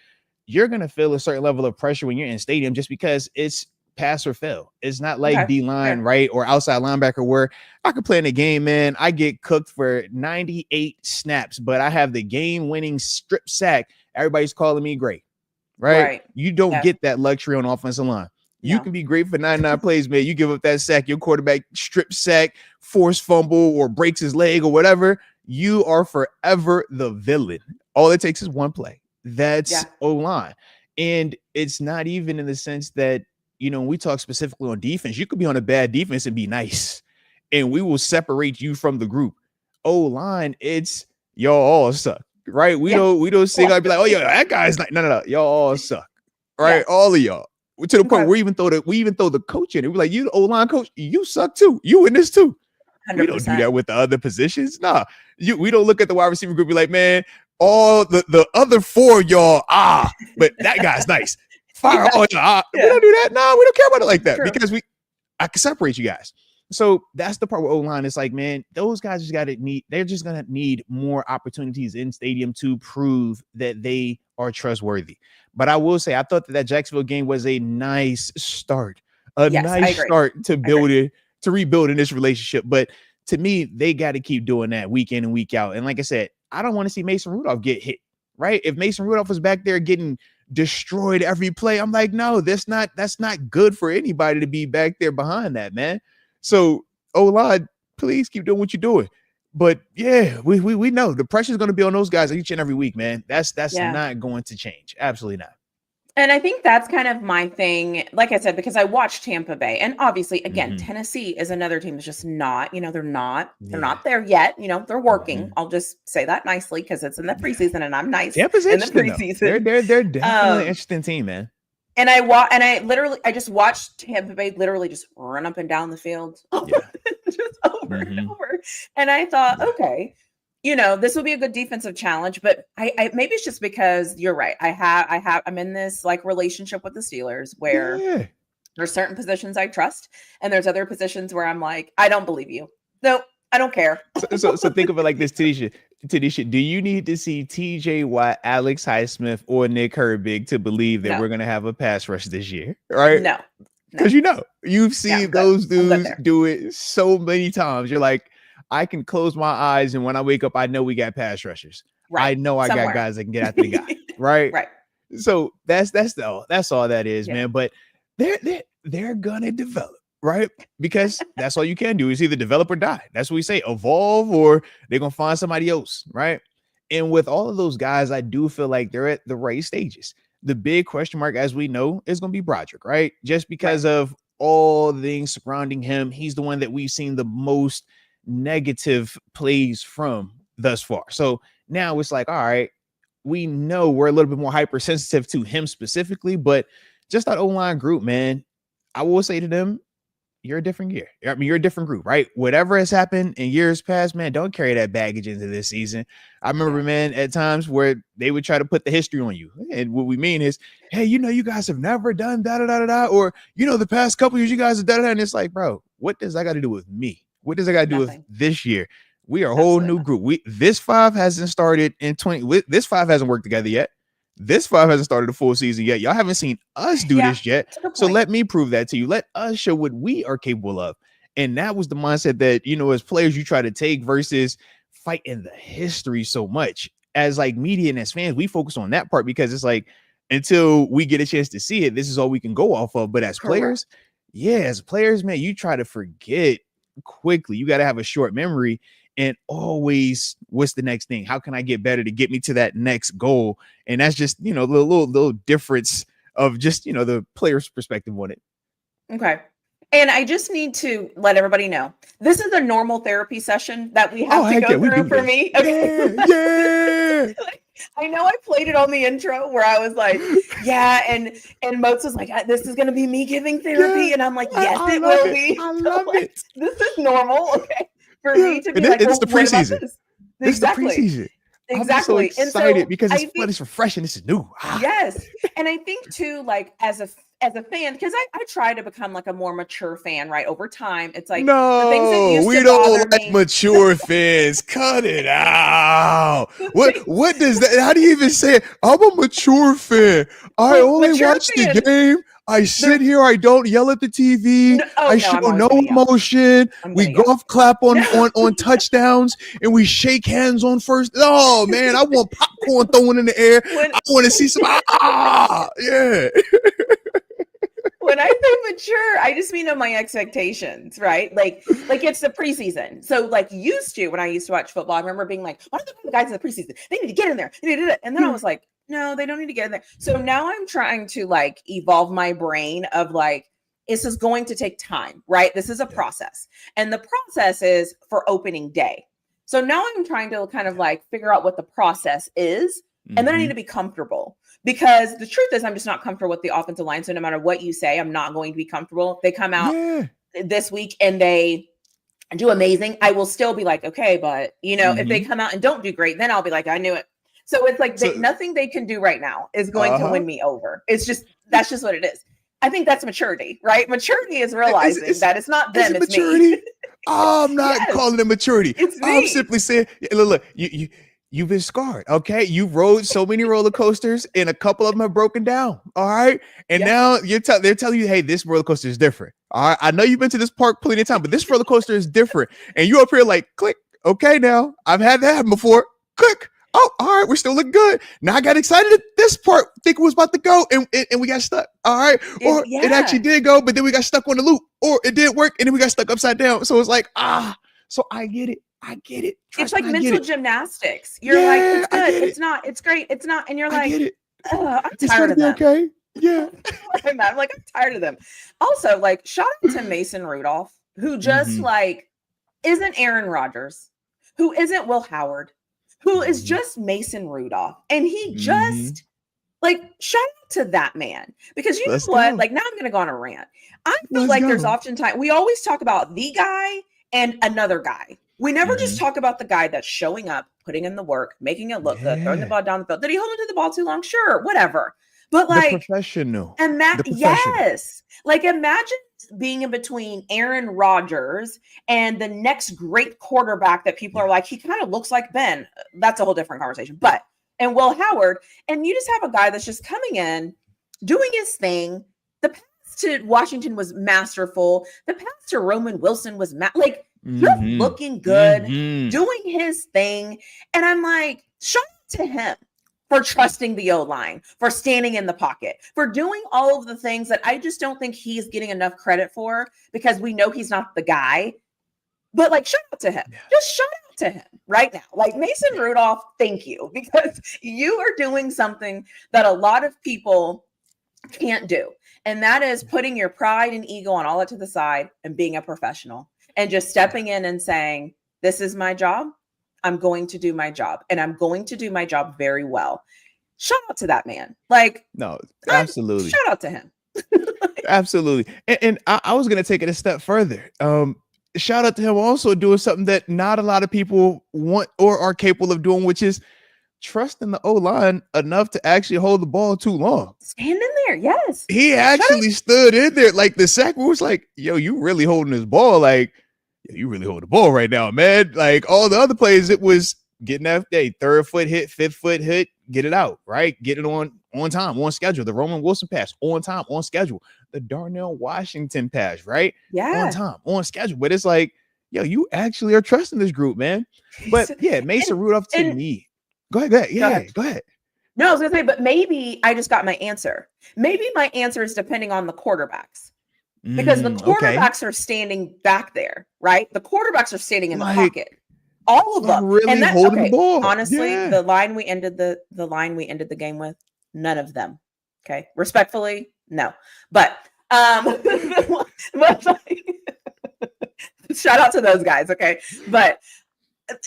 You're going to feel a certain level of pressure when you're in stadium just because it's pass or fail. It's not like D-line, right, or outside linebacker where I could play in a game, man. I get cooked for 98 snaps, but I have the game-winning strip sack. Everybody's calling me great, right? You don't get that luxury on offensive line. You can be great for 99 plays, man. You give up that sack, your quarterback strip sack, forced fumble, or breaks his leg or whatever. You are forever the villain. All it takes is one play. That's O-line. And it's not even in the sense that, when we talk specifically on defense, you could be on a bad defense and be nice, and we will separate you from the group. O-line, it's y'all all suck, right? We don't sing out be like, oh, that guy's not. No. Y'all all suck, right? All of y'all. To the point where we even throw the coach in it. We're like, you the O-line coach, you suck too. You in this too. 100%. We don't do that with the other positions. Nah, we don't look at the wide receiver group and be like, man, all the other four of y'all, but that guy's nice. Fire all y'all. We don't do that. No, we don't care about it like that. True. Because I can separate you guys. So that's the part where O-line is like, man, those guys they're just gonna need more opportunities in stadium to prove that they are trustworthy. But I will say, I thought that Jacksonville game was a nice start, start to build it, to rebuild in this relationship. But to me, they got to keep doing that week in and week out. And like I said, I don't want to see Mason Rudolph get hit, right? If Mason Rudolph was back there getting destroyed every play, I'm like, no, that's not good for anybody to be back there behind that, man. So, O-line, please keep doing what you're doing. But we know the pressure is going to be on those guys each and every week, man. That's not going to change. Absolutely not. And I think that's kind of my thing, like I said, because I watched Tampa Bay, and obviously, again, Tennessee is another team that's just not, they're not there yet. They're working. I'll just say that nicely because it's in the preseason, and I'm nice Tampa's in the preseason. They're definitely an interesting team, man. And I just watched Tampa Bay literally just run up and down the field, just over and over, and I thought, okay. This will be a good defensive challenge, but I maybe it's just because you're right. I'm in this like relationship with the Steelers where there's certain positions I trust, and there's other positions where I'm like, I don't believe you. No, I don't care. So think of it like this, Tanisha. Do you need to see TJ Watt, Alex Highsmith, or Nick Herbig to believe that we're going to have a pass rush this year? Right? No. Because you've seen those dudes do it so many times. You're like, I can close my eyes, and when I wake up, I know we got pass rushers. Right. I know I got guys that can get after the guy. Right. Right. So that's all that is, man. But they're gonna develop, right? Because that's all you can do is either develop or die. That's what we say, evolve, or they're gonna find somebody else, right? And with all of those guys, I do feel like they're at the right stages. The big question mark, as we know, is gonna be Broderick, right? Just because of all the things surrounding him, he's the one that we've seen the most negative plays from thus far. So now it's like, all right, we know we're a little bit more hypersensitive to him specifically, but just that O-line group, man, I will say to them, you're a different year. I mean, you're a different group, right? Whatever has happened in years past, man, don't carry that baggage into this season. I remember, man, at times where they would try to put the history on you. And what we mean is, hey, you guys have never done da-da-da-da-da, or, the past couple years, you guys have done that. And it's like, bro, what does that got to do with me? What does that got to do with this year? We are a whole new group. This 5 hasn't started in 20. This 5 hasn't worked together yet. This 5 hasn't started a full season yet. Y'all haven't seen us do this yet. So let me prove that to you. Let us show what we are capable of. And that was the mindset that, as players, you try to take versus fighting the history so much. As like media and as fans, we focus on that part because it's like, until we get a chance to see it, this is all we can go off of. But as players, man, you try to forget quickly. You got to have a short memory. And always, what's the next thing? How can I get better to get me to that next goal? And that's just, the little difference of just, the player's perspective on it. Okay. And I just need to let everybody know, this is a normal therapy session that we have to go through for me. Okay. Yeah. I know I played it on the intro where I was like, and Moats was like, this is going to be me giving therapy. And I'm like, yes, it will be. I love it. This is normal. Okay. For me to be it's the preseason. It's the preseason. Exactly. I'm so excited because it's fun. It's refreshing. This is new. Yes. And I think too, like as a fan, because I try to become like a more mature fan, right? Over time. It's like no, the things that used we to don't like me. mature fans. Cut it out. What does that? How do you even say it? I'm a mature fan. I only watch the game. I sit here. I don't yell at the TV. I show no emotion. We golf clap on touchdowns, and we shake hands on first. Oh man, I want popcorn thrown in the air. I want to see some. Yeah. When I say mature, I just mean on my expectations, right? Like it's the preseason. So like when I used to watch football, I remember being like, why don't the guys in the preseason? They need to get in there. And then I was like, no, they don't need to get in there. So now I'm trying to like evolve my brain of like, this is going to take time, right? This is a process. And the process is for opening day. So now I'm trying to kind of like figure out what the process is. And then I need to be comfortable. Because the truth is, I'm just not comfortable with the offensive line. So no matter what you say, I'm not going to be comfortable. If they come out this week and they do amazing, I will still be like, okay, but if they come out and don't do great, then I'll be like, I knew it. So it's like nothing they can do right now is going to win me over. That's just what it is. I think that's maturity, right? Maturity is realizing that it's not them, it's maturity. Me. I'm not calling it maturity. It's me. I'm simply saying, look, you've been scarred, okay? You rode so many roller coasters, and a couple of them have broken down, all right? And now they're telling you, hey, this roller coaster is different, all right? I know you've been to this park plenty of time, but this roller coaster is different. And you up here like, click, okay, now, I've had that happen before, click. Oh, all right, we're still looking good. Now I got excited at this part, think it was about to go, and we got stuck, all right? Or it actually did go, but then we got stuck on the loop, or it didn't work, and then we got stuck upside down. So it's like, so I get it. It's like mental gymnastics. You're like, it's good. It's not. It's great. It's not. And you're like, I'm tired of them. Okay. Yeah. I'm like, I'm tired of them. Also, like, shout out to Mason Rudolph, who just like isn't Aaron Rodgers, who isn't Will Howard, who is just Mason Rudolph. And he just like, shout out to that man. Because you know what? Like, now I'm going to go on a rant. I feel like there's oftentimes, we always talk about the guy and another guy. We never just talk about the guy that's showing up, putting in the work, making it look good, throwing the ball down the field. Did he hold onto the ball too long? Sure, whatever. But like the professional. Yes. Like imagine being in between Aaron Rodgers and the next great quarterback that people are like, he kind of looks like Ben. That's a whole different conversation. And Will Howard, and you just have a guy that's just coming in, doing his thing. The pass to Washington was masterful. The pass to Roman Wilson was you're looking good, doing his thing. And I'm like, shout out to him for trusting the O-line, for standing in the pocket, for doing all of the things that I just don't think he's getting enough credit for because we know he's not the guy. But like, shout out to him. Just shout out to him right now. Like Mason Rudolph, thank you, because you are doing something that a lot of people can't do. And that is putting your pride and ego and all that to the side and being a professional. And just stepping in and saying, this is my job. I'm going to do my job. And I'm going to do my job very well. Shout out to that man. Like, no, absolutely. Shout out to him. Absolutely. And I was going to take it a step further. Shout out to him also doing something that not a lot of people want or are capable of doing, which is trusting the O-line enough to actually hold the ball too long. Stand in there. Yes. He actually stood in there. Like the sack was like, yo, you really holding this ball. Like, you really hold the ball right now, man. Like all the other plays, it was getting that third foot hit, fifth foot hit, get it out, right? Get it on time, on schedule. The Roman Wilson pass, on time, on schedule. The Darnell Washington pass, right? Yeah. On time, on schedule. But it's like, yo, you actually are trusting this group, man. But yeah, Mason Rudolph to me. Go ahead. Yeah, go ahead. No, I was gonna say, but maybe I just got my answer. Maybe my answer is depending on the quarterbacks. Because the quarterbacks are standing back there, right? The quarterbacks are standing in the pocket. All of them. Really and that's holding the ball. Honestly, the line we ended the game with, none of them. Okay. Respectfully, no. But shout out to those guys, okay? But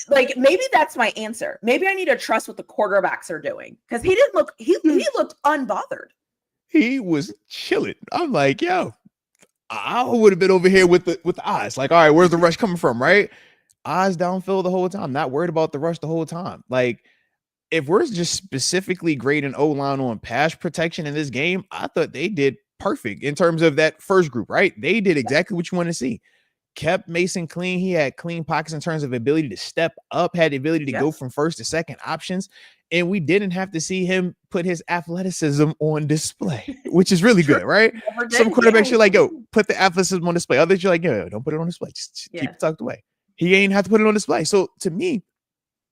like maybe that's my answer. Maybe I need to trust what the quarterbacks are doing because he didn't look. He looked unbothered. He was chilling. I'm like, yo, I would have been over here with the eyes. Like, all right, where's the rush coming from? Right, eyes downfield the whole time. Not worried about the rush the whole time. Like, if we're just specifically grading O-line on pass protection in this game, I thought they did perfect in terms of that first group. Right, they did exactly what you want to see. Kept Mason clean. He had clean pockets in terms of ability to step up, had the ability to go from first to second options. And we didn't have to see him put his athleticism on display, which is really good, right? Some quarterbacks, you're like, yo, put the athleticism on display. Others, you're like, yo, don't put it on display. Just keep it tucked away. He ain't have to put it on display. So to me,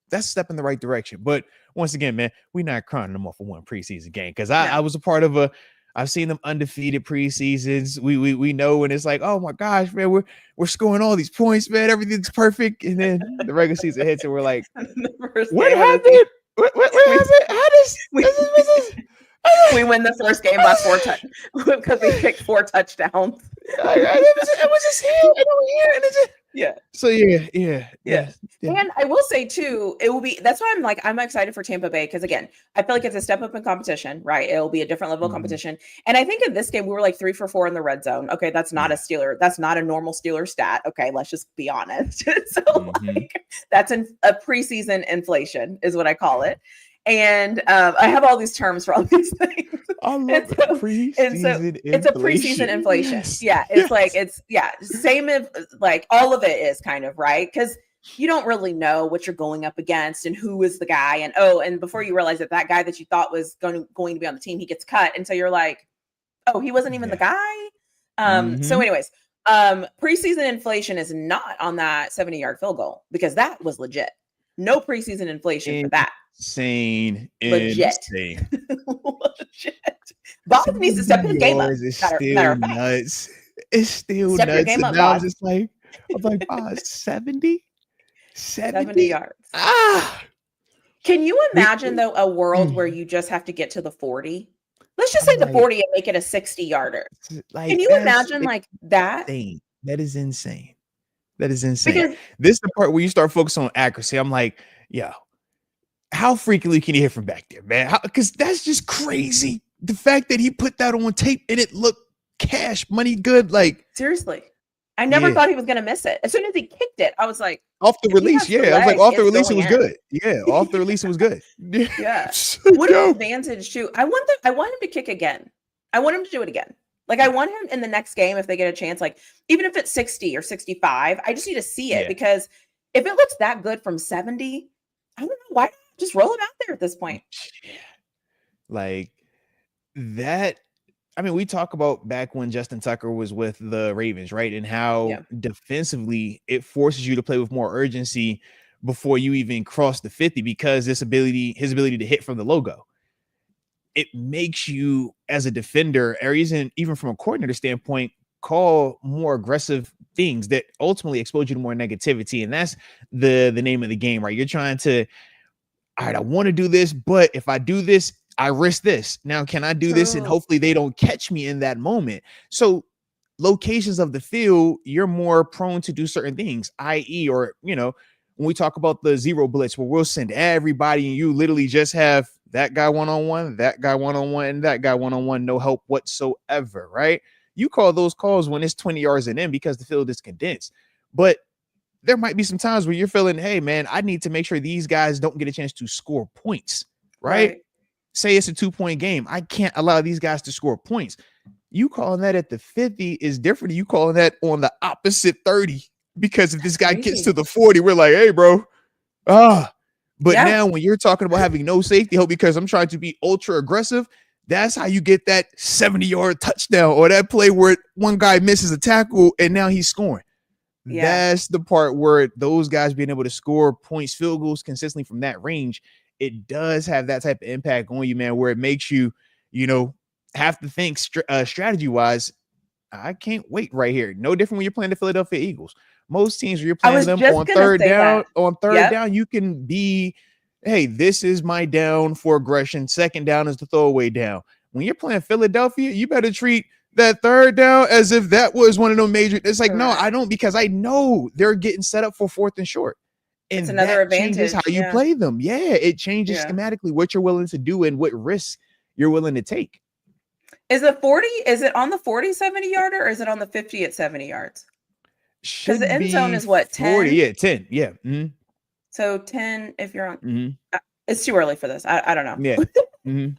that's a step in the right direction. But once again, man, we're not crying them off for one preseason game because I was a part of I've seen them undefeated preseasons. We know when it's like, oh my gosh, man, we're scoring all these points, man. Everything's perfect. And then the regular season hits and we're like, what happened? What happened? How does we win the first game by 4 touchdowns because we picked 4 touchdowns. It was just here and over here and it's just So yeah. And I will say too, it will be. That's why I'm excited for Tampa Bay because again, I feel like it's a step up in competition, right? It'll be a different level of competition. And I think in this game we were like 3 for 4 in the red zone. Okay, that's not a Steeler. That's not a normal Steeler stat. Okay, let's just be honest. So like that's a preseason inflation is what I call it. And I have all these terms for all these things. It's a preseason inflation. Yes. Yeah, it's like same as like all of it is kind of right because you don't really know what you're going up against and who is the guy and before you realize that guy that you thought was going to be on the team he gets cut and so you're like oh he wasn't even the guy. So anyways, preseason inflation is not on that 70-yard field goal because that was legit. No preseason inflation for that. Legit. Legit. Bob needs to step his game up. It's still nuts. It's still nuts. Your game up, now I'm like 70 yards. Can you imagine though a world where you just have to get to the 40? Let's just say the 40 and make it a 60-yarder. Can you imagine like that? That is insane. Because this is the part where you start focusing on accuracy. I'm like, yo, how frequently can you hit from back there, man? Because that's just crazy. The fact that he put that on tape and it looked cash money good. Like seriously, I never thought he was going to miss it. As soon as he kicked it, I was like, off the release. I was like, off the release, it was good. Yeah, off the release, it was good. Yeah. What an advantage too. I want him to kick again. I want him to do it again. Like I want him in the next game if they get a chance. Like even if it's 60 or 65, I just need to see it because if it looks that good from 70, I don't know why. Just roll it out there at this point. Like that. I mean, we talk about back when Justin Tucker was with the Ravens, right? And how defensively it forces you to play with more urgency before you even cross the 50 because his ability to hit from the logo. It makes you as a defender or even from a coordinator standpoint, call more aggressive things that ultimately expose you to more negativity. And that's the name of the game, right? You're trying to, all right, I want to do this, but if I do this, I risk this. Now, can I do this? And hopefully they don't catch me in that moment. So locations of the field, you're more prone to do certain things, i.e., or, when we talk about the zero blitz, where we'll send everybody and you literally just have that guy one-on-one, that guy one-on-one, and that guy one-on-one, no help whatsoever, right? You call those calls when it's 20 yards and in because the field is condensed. But there might be some times where you're feeling, hey, man, I need to make sure these guys don't get a chance to score points, right? Say it's a 2-point game. I can't allow these guys to score points. You calling that at the 50 is different than you calling that on the opposite 30. Because if this guy gets to the 40, we're like, hey, bro. But now when you're talking about having no safety help because I'm trying to be ultra aggressive, that's how you get that 70-yard touchdown or that play where one guy misses a tackle and now he's scoring. That's the part where those guys being able to score points, field goals consistently from that range, it does have that type of impact on you, man, where it makes you, have to think strategy-wise, I can't wait right here. No different when you're playing the Philadelphia Eagles. Most teams where you're playing them on third down, you can be, hey, this is my down for aggression. Second down is the throwaway down. When you're playing Philadelphia, you better treat that third down as if that was one of those major. It's like, no, I don't, because I know they're getting set up for 4th and short. And it's another advantage. Changes how you play them. Yeah, it changes schematically what you're willing to do and what risks you're willing to take. Is it 40? Is it on the 40 70-yarder or is it on the 50 at 70 yards? Because the end zone is what, 10? 40, yeah, 10. Yeah. Mm-hmm. So 10 if you're on. It's too early for this. I don't know. Yeah. Mm-hmm.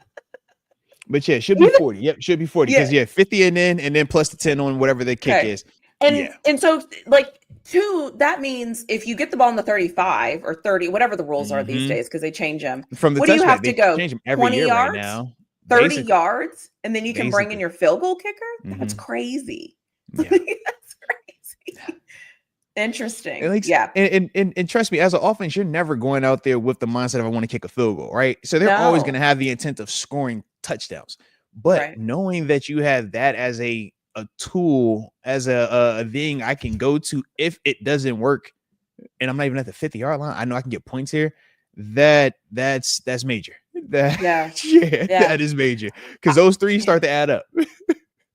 But yeah, it should be 40. Yep, should be 40. Because 50 and then plus the 10 on whatever the kick is. And so like 2, that means if you get the ball in the 35 or 30, whatever the rules are these days, because they change them. From the what do you have to go? 20 yards right now. 30 basically. yards, and then you can bring in your field goal kicker. That's crazy. Yeah. That's crazy. Interesting. And trust me, as an offense, you're never going out there with the mindset of I want to kick a field goal, right? So they're always going to have the intent of scoring touchdowns. But knowing that you have that as a tool, as a thing I can go to if it doesn't work, and I'm not even at the 50-yard line, I know I can get points here. That's major. That is major, because those 3 start to add up.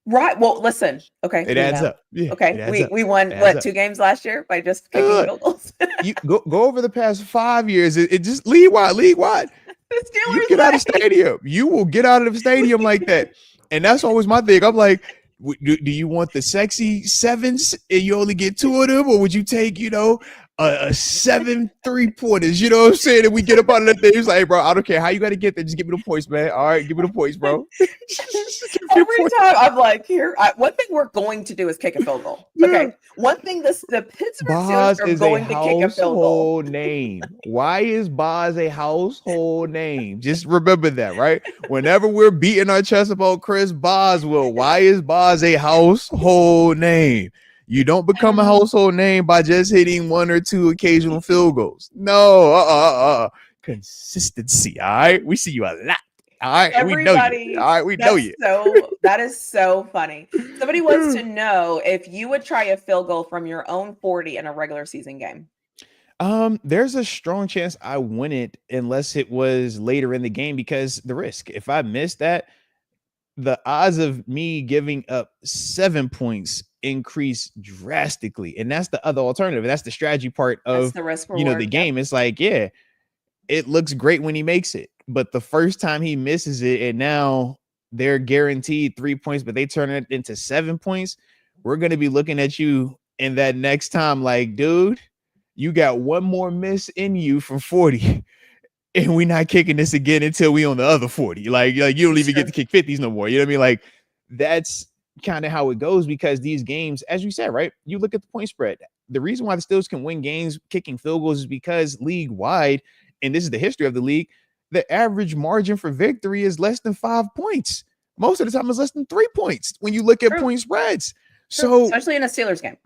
Right. Well, listen. Okay. It adds up. Yeah, okay. We won what 2 games last year by just kicking field goals. You go over the past 5 years. It just league wide. You get out of stadium. You will get out of the stadium like that, and that's always my thing. I'm like, do you want the sexy 7s and you only get 2 of them, or would you take a 7 3-pointers, you know what I'm saying? And we get up out of that thing. It's like, hey, bro, I don't care how you got to get there. Just give me the points, man. All right, give me the points, bro. Every time I'm like, one thing we're going to do is kick a field goal. Okay. One thing the Pittsburgh Steelers are going to kick a field goal. Name. Why is Boz a household name? Just remember that, right? Whenever we're beating our chest about Chris Boswell, why is Boz a household name? You don't become a household name by just hitting 1 or 2 occasional field goals. No, consistency. All right, we see you a lot. All right, everybody, we know you. All right, we know you. So that is so funny. Somebody wants to know if you would try a field goal from your own 40 in a regular season game. There's a strong chance I wouldn't unless it was later in the game, because the risk. If I missed that, the odds of me giving up 7 points increase drastically, and that's the other alternative. That's the strategy part of the risk reward, the game. It's like, it looks great when he makes it, but the first time he misses it, and now they're guaranteed 3 points, but they turn it into 7 points. We're going to be looking at you in that next time like, dude, you got one more miss in you from 40. And we're not kicking this again until we on the other 40. Like you don't even get to kick 50s no more. You know what I mean? Like, that's kind of how it goes, because these games, as you said, right? You look at the point spread. The reason why the Steelers can win games kicking field goals is because league wide, and this is the history of the league, the average margin for victory is less than 5 points. Most of the time it's less than 3 points when you look at point spreads. So especially in a Steelers game.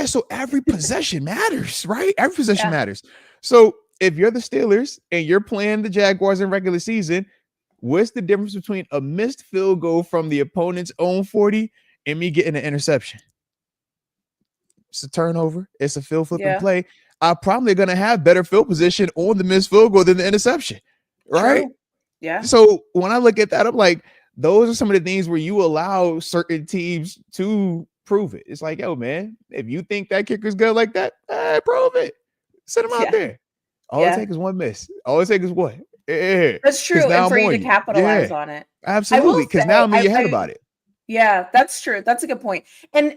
So every possession matters, right? Every possession matters. So if you're the Steelers and you're playing the Jaguars in regular season, what's the difference between a missed field goal from the opponent's own 40 and me getting an interception? It's a turnover. It's a field flipping play. I'm probably going to have better field position on the missed field goal than the interception, right? True. Yeah. So when I look at that, I'm like, those are some of the things where you allow certain teams to prove it. It's like, yo, man, if you think that kicker's good like that, prove it. Send him out there. All it takes is one miss. All it takes is one. That's true. And for you to capitalize on it. Absolutely. Because now I'm in your head about it. Yeah, that's true. That's a good point. And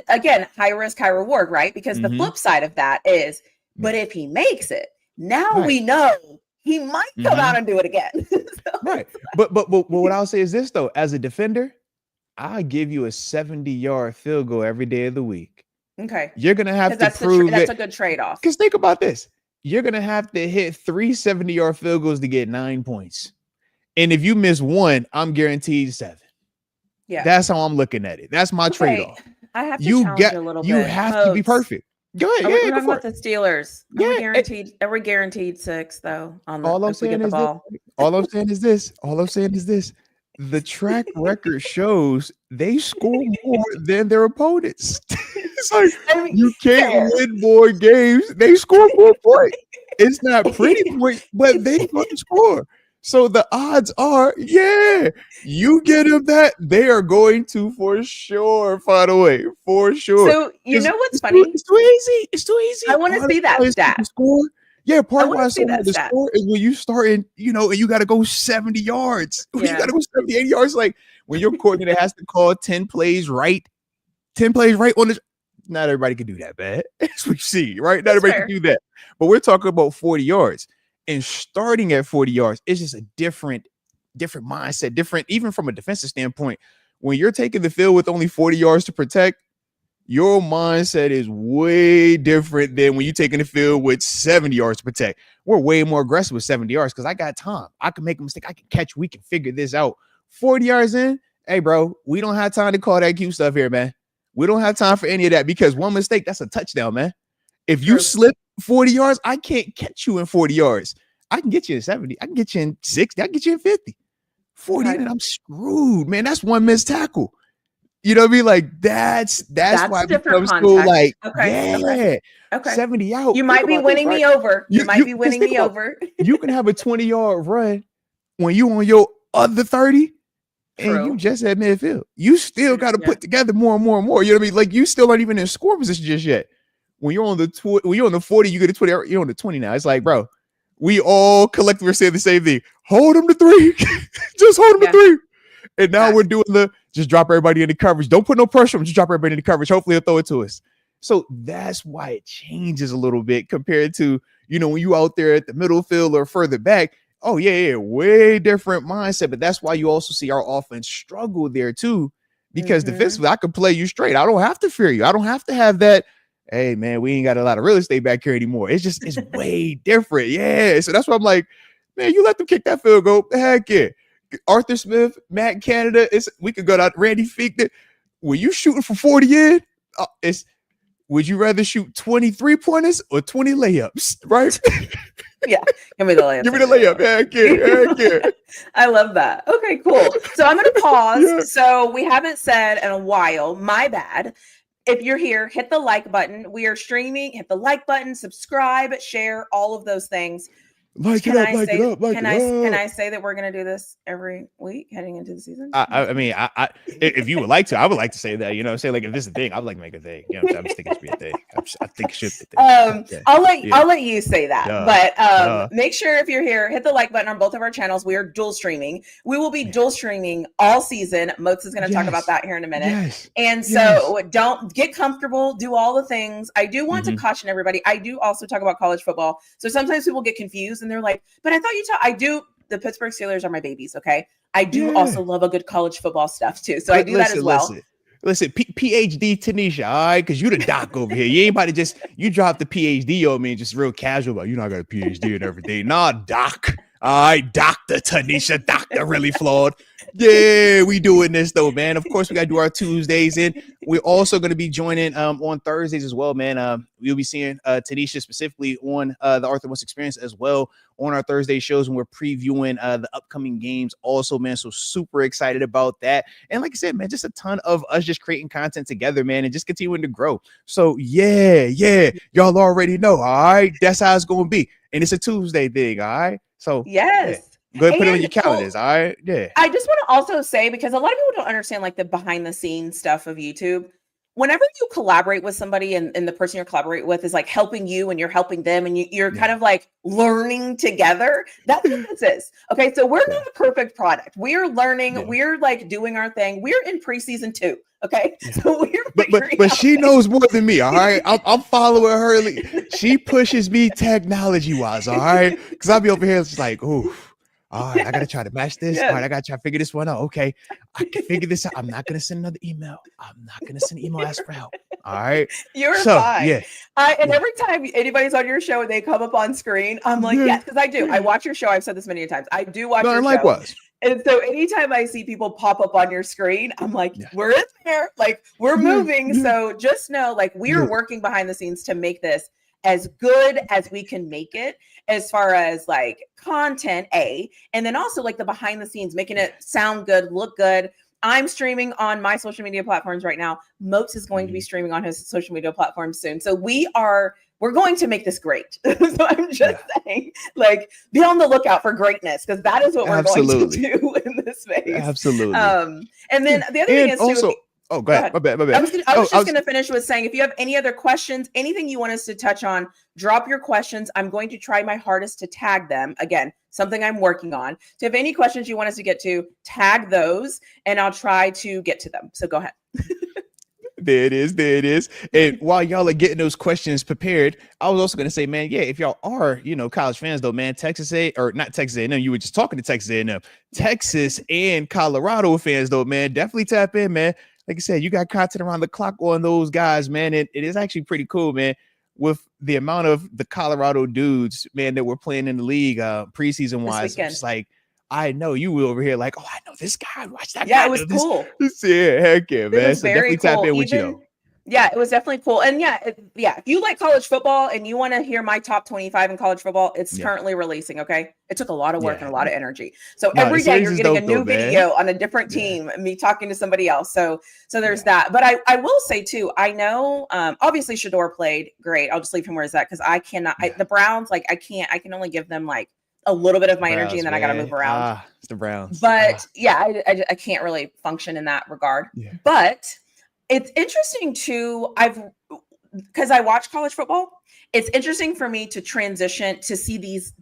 again, high risk, high reward, right? Because the flip side of that is, but if he makes it, now we know he might come out and do it again. Right. But what I'll say is this though, as a defender, I'll give you a 70-yard field goal every day of the week. Okay. You're gonna have to prove that's a good trade-off. Because think about this. You're gonna have to hit 3 70-yard field goals to get 9 points. And if you miss one, I'm guaranteed 7. Yeah, that's how I'm looking at it. That's my trade-off. I have to challenge you a little bit. You have to be perfect. Go ahead. We're talking about the Steelers. We're guaranteed 6 though. All I'm saying is this. The track record shows they score more than their opponents. It's like you can't win more games. They score more points. It's not pretty points, but they going to score. So the odds are, you get them that they are going to for sure find a way. For sure. So you know what's funny? It's too easy. It's too easy. I want to see that stat. Score. Yeah, part of why it's so hard to score is when you start in, and you got to go 70 yards. You got to go 70, 80 yards. Like when your coordinator has to call 10 plays right on the. Not everybody can do that, bad. That's what you see, right? Not everybody can do that. But we're talking about 40 yards. And starting at 40 yards, it's just a different mindset, different, even from a defensive standpoint. When you're taking the field with only 40 yards to protect, your mindset is way different than when you're taking the field with 70 yards to protect. We're way more aggressive with 70 yards because I got time. I can make a mistake. I can catch. We can figure this out. 40 yards in, hey, bro, we don't have time to call that cute stuff here, man. We don't have time for any of that because one mistake, that's a touchdown, man. If you slip 40 yards, I can't catch you in 40 yards. I can get you in 70. I can get you in 60. I can get you in 50. 40, and I'm screwed, man. That's one missed tackle. You know what I mean? Like that's why it becomes so like, okay. 70 out. You might be winning me over. You might be winning me over. You can have a 20-yard run when you on your other 30 and you just at midfield. You still got to put together more and more and more. You know what I mean? Like you still aren't even in score position just yet. When you're on the 40, you get a 20. You're on the 20 now. It's like, bro, we all collectively say the same thing. Hold them to 3. Just hold them to 3. And now we're doing just drop everybody into coverage. Don't put no pressure on them. Just drop everybody into coverage. Hopefully they'll throw it to us. So that's why it changes a little bit compared to, when you out there at the middle field or further back. Oh, yeah, way different mindset. But that's why you also see our offense struggle there too. Because defensively, I can play you straight. I don't have to fear you. I don't have to have that. Hey, man, we ain't got a lot of real estate back here anymore. It's way different. Yeah. So that's why I'm like, man, you let them kick that field goal. Heck yeah. Arthur Smith, Matt Canada, we could go down. Randy Fichtner. Were you shooting for 40 in? Would you rather shoot 23 pointers or 20 layups? Right? Yeah, give me the layup. Give me the layup. Heck yeah. I love that. Okay, cool. So I'm going to pause. Yeah. So we haven't said in a while. My bad. If you're here, hit the like button. We are streaming. Hit the like button, subscribe, share, all of those things. Can I say that we're going to do this every week heading into the season? I mean, if you would like to, I would like to say that, say like if this is a thing, I would like to make a thing. I'm just thinking it should be a thing. I think it should be a thing. I'll let you say that. But make sure if you're here, hit the like button on both of our channels. We are dual streaming. We will be dual streaming all season. Moats is going to talk about that here in a minute. Yes. And so don't get comfortable, do all the things. I do want to caution everybody. I do also talk about college football. So sometimes people get confused. And they're like, but I thought I do. The Pittsburgh Steelers are my babies. Okay. I do also love a good college football stuff too. So I do that as well. Listen, PhD Tanisha. All right. Cause you the doc over here. You ain't about to you drop the PhD on me and just real casual. But I got a PhD and everything. Nah, doc. All right. Dr. Tanisha, Dr. Really Flawed. Yeah, we doing this though, man. Of course, we gotta do our Tuesdays, and we're also gonna be joining on Thursdays as well, man. We'll be seeing Tanisha specifically on the Arthur West Experience as well on our Thursday shows, and we're previewing the upcoming games also, man. So super excited about that. And like I said, man, just a ton of us just creating content together, man, and just continuing to grow. So yeah, y'all already know. All right, that's how it's gonna be, and it's a Tuesday thing. All right, so yes. Yeah. Go ahead and put it on your calendars, all right? Yeah. I just want to also say, because a lot of people don't understand like the behind the scenes stuff of YouTube. whenever you collaborate with somebody and the person you're collaborating with is like helping you and you're helping them and you're kind of like learning together, that's what this is. Okay. So we're not a perfect product. We're learning. We're like doing our thing. We're in preseason 2. Okay. So we're but she knows more than me. All right. I'm following her. She pushes me technology wise. All right. Cause I'll be over here just like, ooh. All right, I gotta try to match this. All right, I gotta try to figure this one out. Okay, I can figure this out. I'm not gonna send another email. I'm not gonna send an email ask for help. All right, you're fine. Yeah, every time anybody's on your show and they come up on screen, I'm like, yes, because I do. I watch your show. I've said this many times. I do watch your likewise. show. And so anytime I see people pop up on your screen, I'm like, we're in there, like we're moving. So just know, like we're working behind the scenes to make this as good as we can make it, as far as like content, and then also like the behind the scenes, making it sound good, look good. I'm streaming on my social media platforms right now. Moats is going to be streaming on his social media platforms soon. So we're going to make this great. So I'm just saying, like, be on the lookout for greatness, because that is what we're going to do in this space. Absolutely. And then the other thing is also, oh, go ahead. My bad. I was just going to finish with saying, if you have any other questions, anything you want us to touch on, drop your questions. I'm going to try my hardest to tag them. Again, something I'm working on. So if you have any questions you want us to get to, tag those, and I'll try to get to them. So go ahead. There it is. And while y'all are getting those questions prepared, I was also going to say, man, if y'all are, college fans though, man, Texas A&M, you were just talking to Texas A&M, Texas and Colorado fans though, man, definitely tap in, man. Like I said, you got content around the clock on those guys, man. It is actually pretty cool, man, with the amount of the Colorado dudes, man, that were playing in the league preseason wise. It's like, I know you were over here like, oh, I know this guy. Watch that. Yeah, it was cool. Yeah, heck yeah, man. So definitely cool. tap in with you. Yeah, it was definitely cool. And if you like college football and you want to hear my top 25 in college football, it's currently releasing. Okay. It took a lot of work and a lot of energy. So every day you're getting a new video on a different team, me talking to somebody else. So there's that. But I will say too, I know, obviously Shador played great. I'll just leave him where he's at, because I cannot, the Browns, like I can only give them like a little bit of my energy, and then I got to move around. It's the Browns. But I can't really function in that regard. Yeah. But it's interesting too. Because I watch college football. It's interesting for me to transition to see these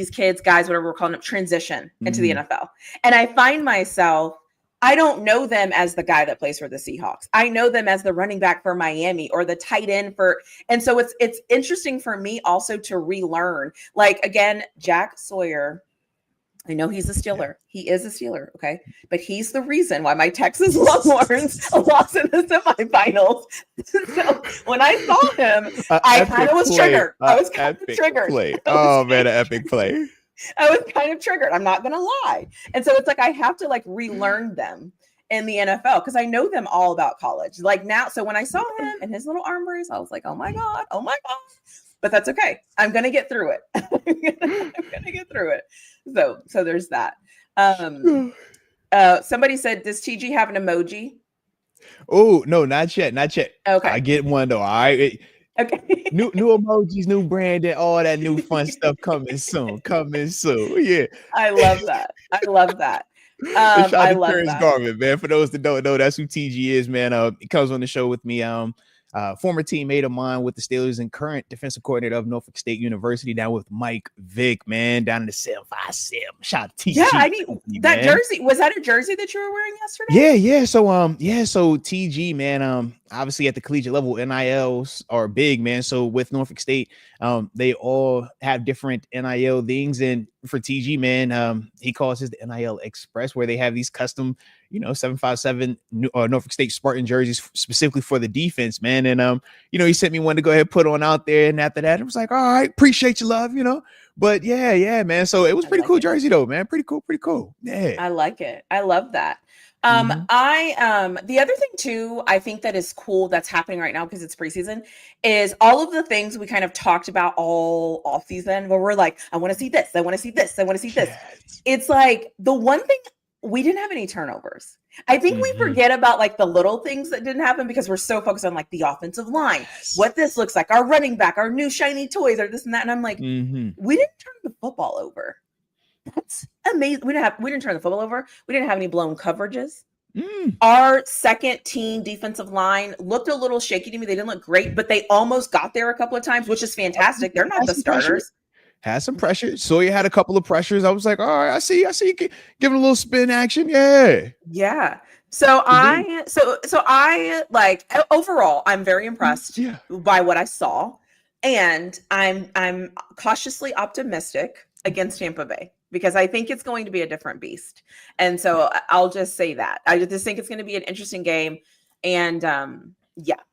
kids, guys, whatever we're calling them, transition into the NFL. And I find myself, I don't know them as the guy that plays for the Seahawks. I know them as the running back for Miami or the tight end and so it's interesting for me also to relearn. Like, again, Jack Sawyer, I know he's a Steeler. He is a Steeler, okay? But he's the reason why my Texas Longhorns lost in the semifinals. So when I saw him, I kind of was triggered. I was kind of triggered. Oh, man, an epic play. I was kind of triggered. I'm not going to lie. And so it's like, I have to like relearn them in the NFL, because I know them all about college. Like now, so when I saw him and his little arm brace, I was like, oh my God. But that's okay. I'm going to get through it. I'm going to get through it. So there's that. Somebody said, does TG have an emoji? Oh, no, not yet. Okay. I get one though. All right. Okay. New emojis, new branding, all that new fun stuff coming soon. Yeah. I love that. I love that. Garvin, man. For those that don't know, that's who TG is, man. He comes on the show with me. Former teammate of mine with the Steelers and current defensive coordinator of Norfolk State University, now with Mike Vick, man, down in the 757. Shout out to TG. Yeah, I mean, that jersey, was that a jersey that you were wearing yesterday? Yeah. So TG, man, obviously at the collegiate level, NILs are big, man. So with Norfolk State, they all have different NIL things. And for TG, man, he calls his the NIL Express, where they have these custom, 757 Norfolk State Spartan jerseys specifically for the defense, man. And, he sent me one to go ahead and put on out there. And after that, it was like, all right, appreciate your love, But yeah, man. So it was pretty cool jersey though, man. Pretty cool. Yeah. I like it. I love that. The other thing too, I think that is cool that's happening right now, because it's preseason, is all of the things we kind of talked about all off season, where we're like, I want to see this. I want to see this. I want to see this. Yes. It's like the one thing, we didn't have any turnovers. I think we forget about like the little things that didn't happen, because we're so focused on like the offensive line, what this looks like, our running back, our new shiny toys, or this and that. And I'm like, we didn't turn the football over. That's amazing. We didn't turn the football over. We didn't have any blown coverages. Our second team defensive line looked a little shaky to me. They didn't look great, but they almost got there a couple of times, which is fantastic. They're not the starters. Had some pressure. Sawyer had a couple of pressures. I was like, all right, I see you giving a little spin action. Yeah. So I like overall, I'm very impressed by what I saw. And I'm cautiously optimistic against Tampa Bay because I think it's going to be a different beast. And so I'll just say that. I just think it's going to be an interesting game. And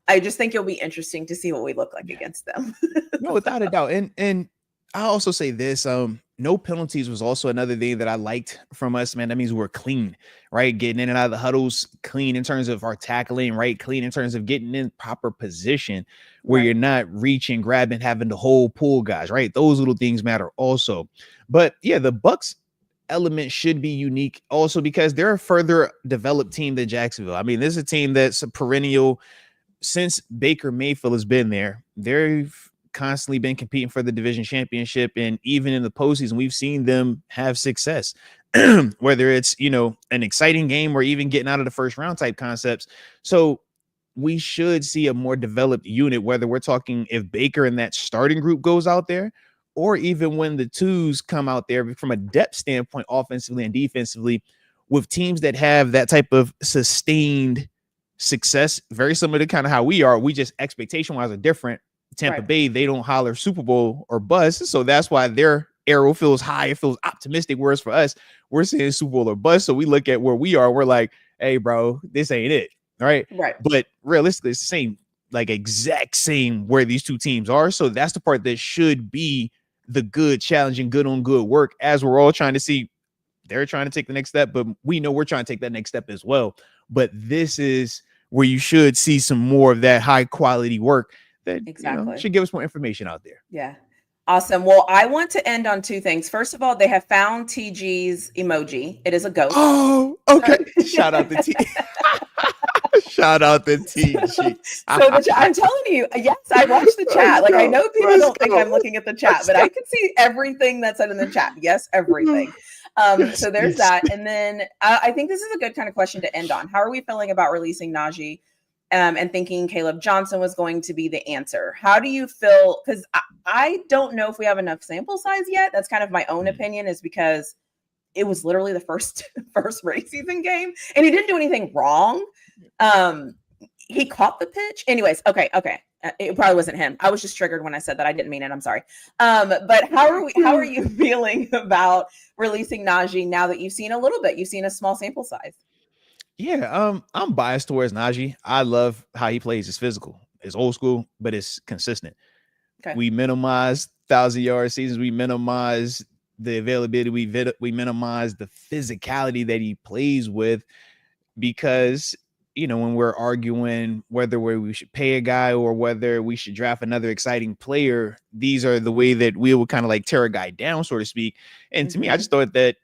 I just think it'll be interesting to see what we look like against them. No, without a doubt. And I'll also say this, no penalties was also another thing that I liked from us, man. That means we're clean, right? Getting in and out of the huddles, clean in terms of our tackling, right? Clean in terms of getting in proper position where you're not reaching, grabbing, having to hold, pull guys, right? Those little things matter also. But yeah, the Bucs element should be unique also because they're a further developed team than Jacksonville. I mean, this is a team that's a perennial since Baker Mayfield has been there. They've constantly been competing for the division championship, and even in the postseason we've seen them have success, whether it's an exciting game or even getting out of the first round type concepts. So we should see a more developed unit, whether we're talking if Baker and that starting group goes out there, or even when the twos come out there from a depth standpoint, offensively and defensively, with teams that have that type of sustained success, very similar to kind of how we are. We just expectation wise are different. Tampa Bay, they don't holler Super Bowl or bust. So that's why their arrow feels high. It feels optimistic. Whereas for us, we're saying Super Bowl or bust. So we look at where we are. We're like, hey, bro, this ain't it. Right. But realistically, it's the same, like exact same where these two teams are. So that's the part that should be the good, challenging, good on good work as we're all trying to see. They're trying to take the next step, but we know we're trying to take that next step as well. But this is where you should see some more of that high quality work that should give us more information out there. Yeah. Awesome. Well, I want to end on two things. First of all, they have found TG's emoji. It is a ghost. Oh, okay. Shout out to T. Shout out to TG. So I'm telling you, yes, I watched the chat. Like I know people don't think I'm looking at the chat, but I can see everything that's said in the chat. Yes, everything. So there's that. And then I think this is a good kind of question to end on. How are we feeling about releasing Najee? And thinking Caleb Johnson was going to be the answer. How do you feel? Because I don't know if we have enough sample size yet. That's kind of my own opinion, is because it was literally the first preseason game, and he didn't do anything wrong. He caught the pitch. Anyways, okay. It probably wasn't him. I was just triggered when I said that. I didn't mean it. I'm sorry. But how are you feeling about releasing Najee now that you've seen a little bit? You've seen a small sample size. Yeah, I'm biased towards Najee. I love how he plays. It's physical. It's old school, but it's consistent. Okay. We minimize 1,000-yard seasons. We minimize the availability. We minimize the physicality that he plays with because, when we're arguing whether we should pay a guy or whether we should draft another exciting player, these are the way that we will kind of like tear a guy down, so to speak. And to me, I just thought that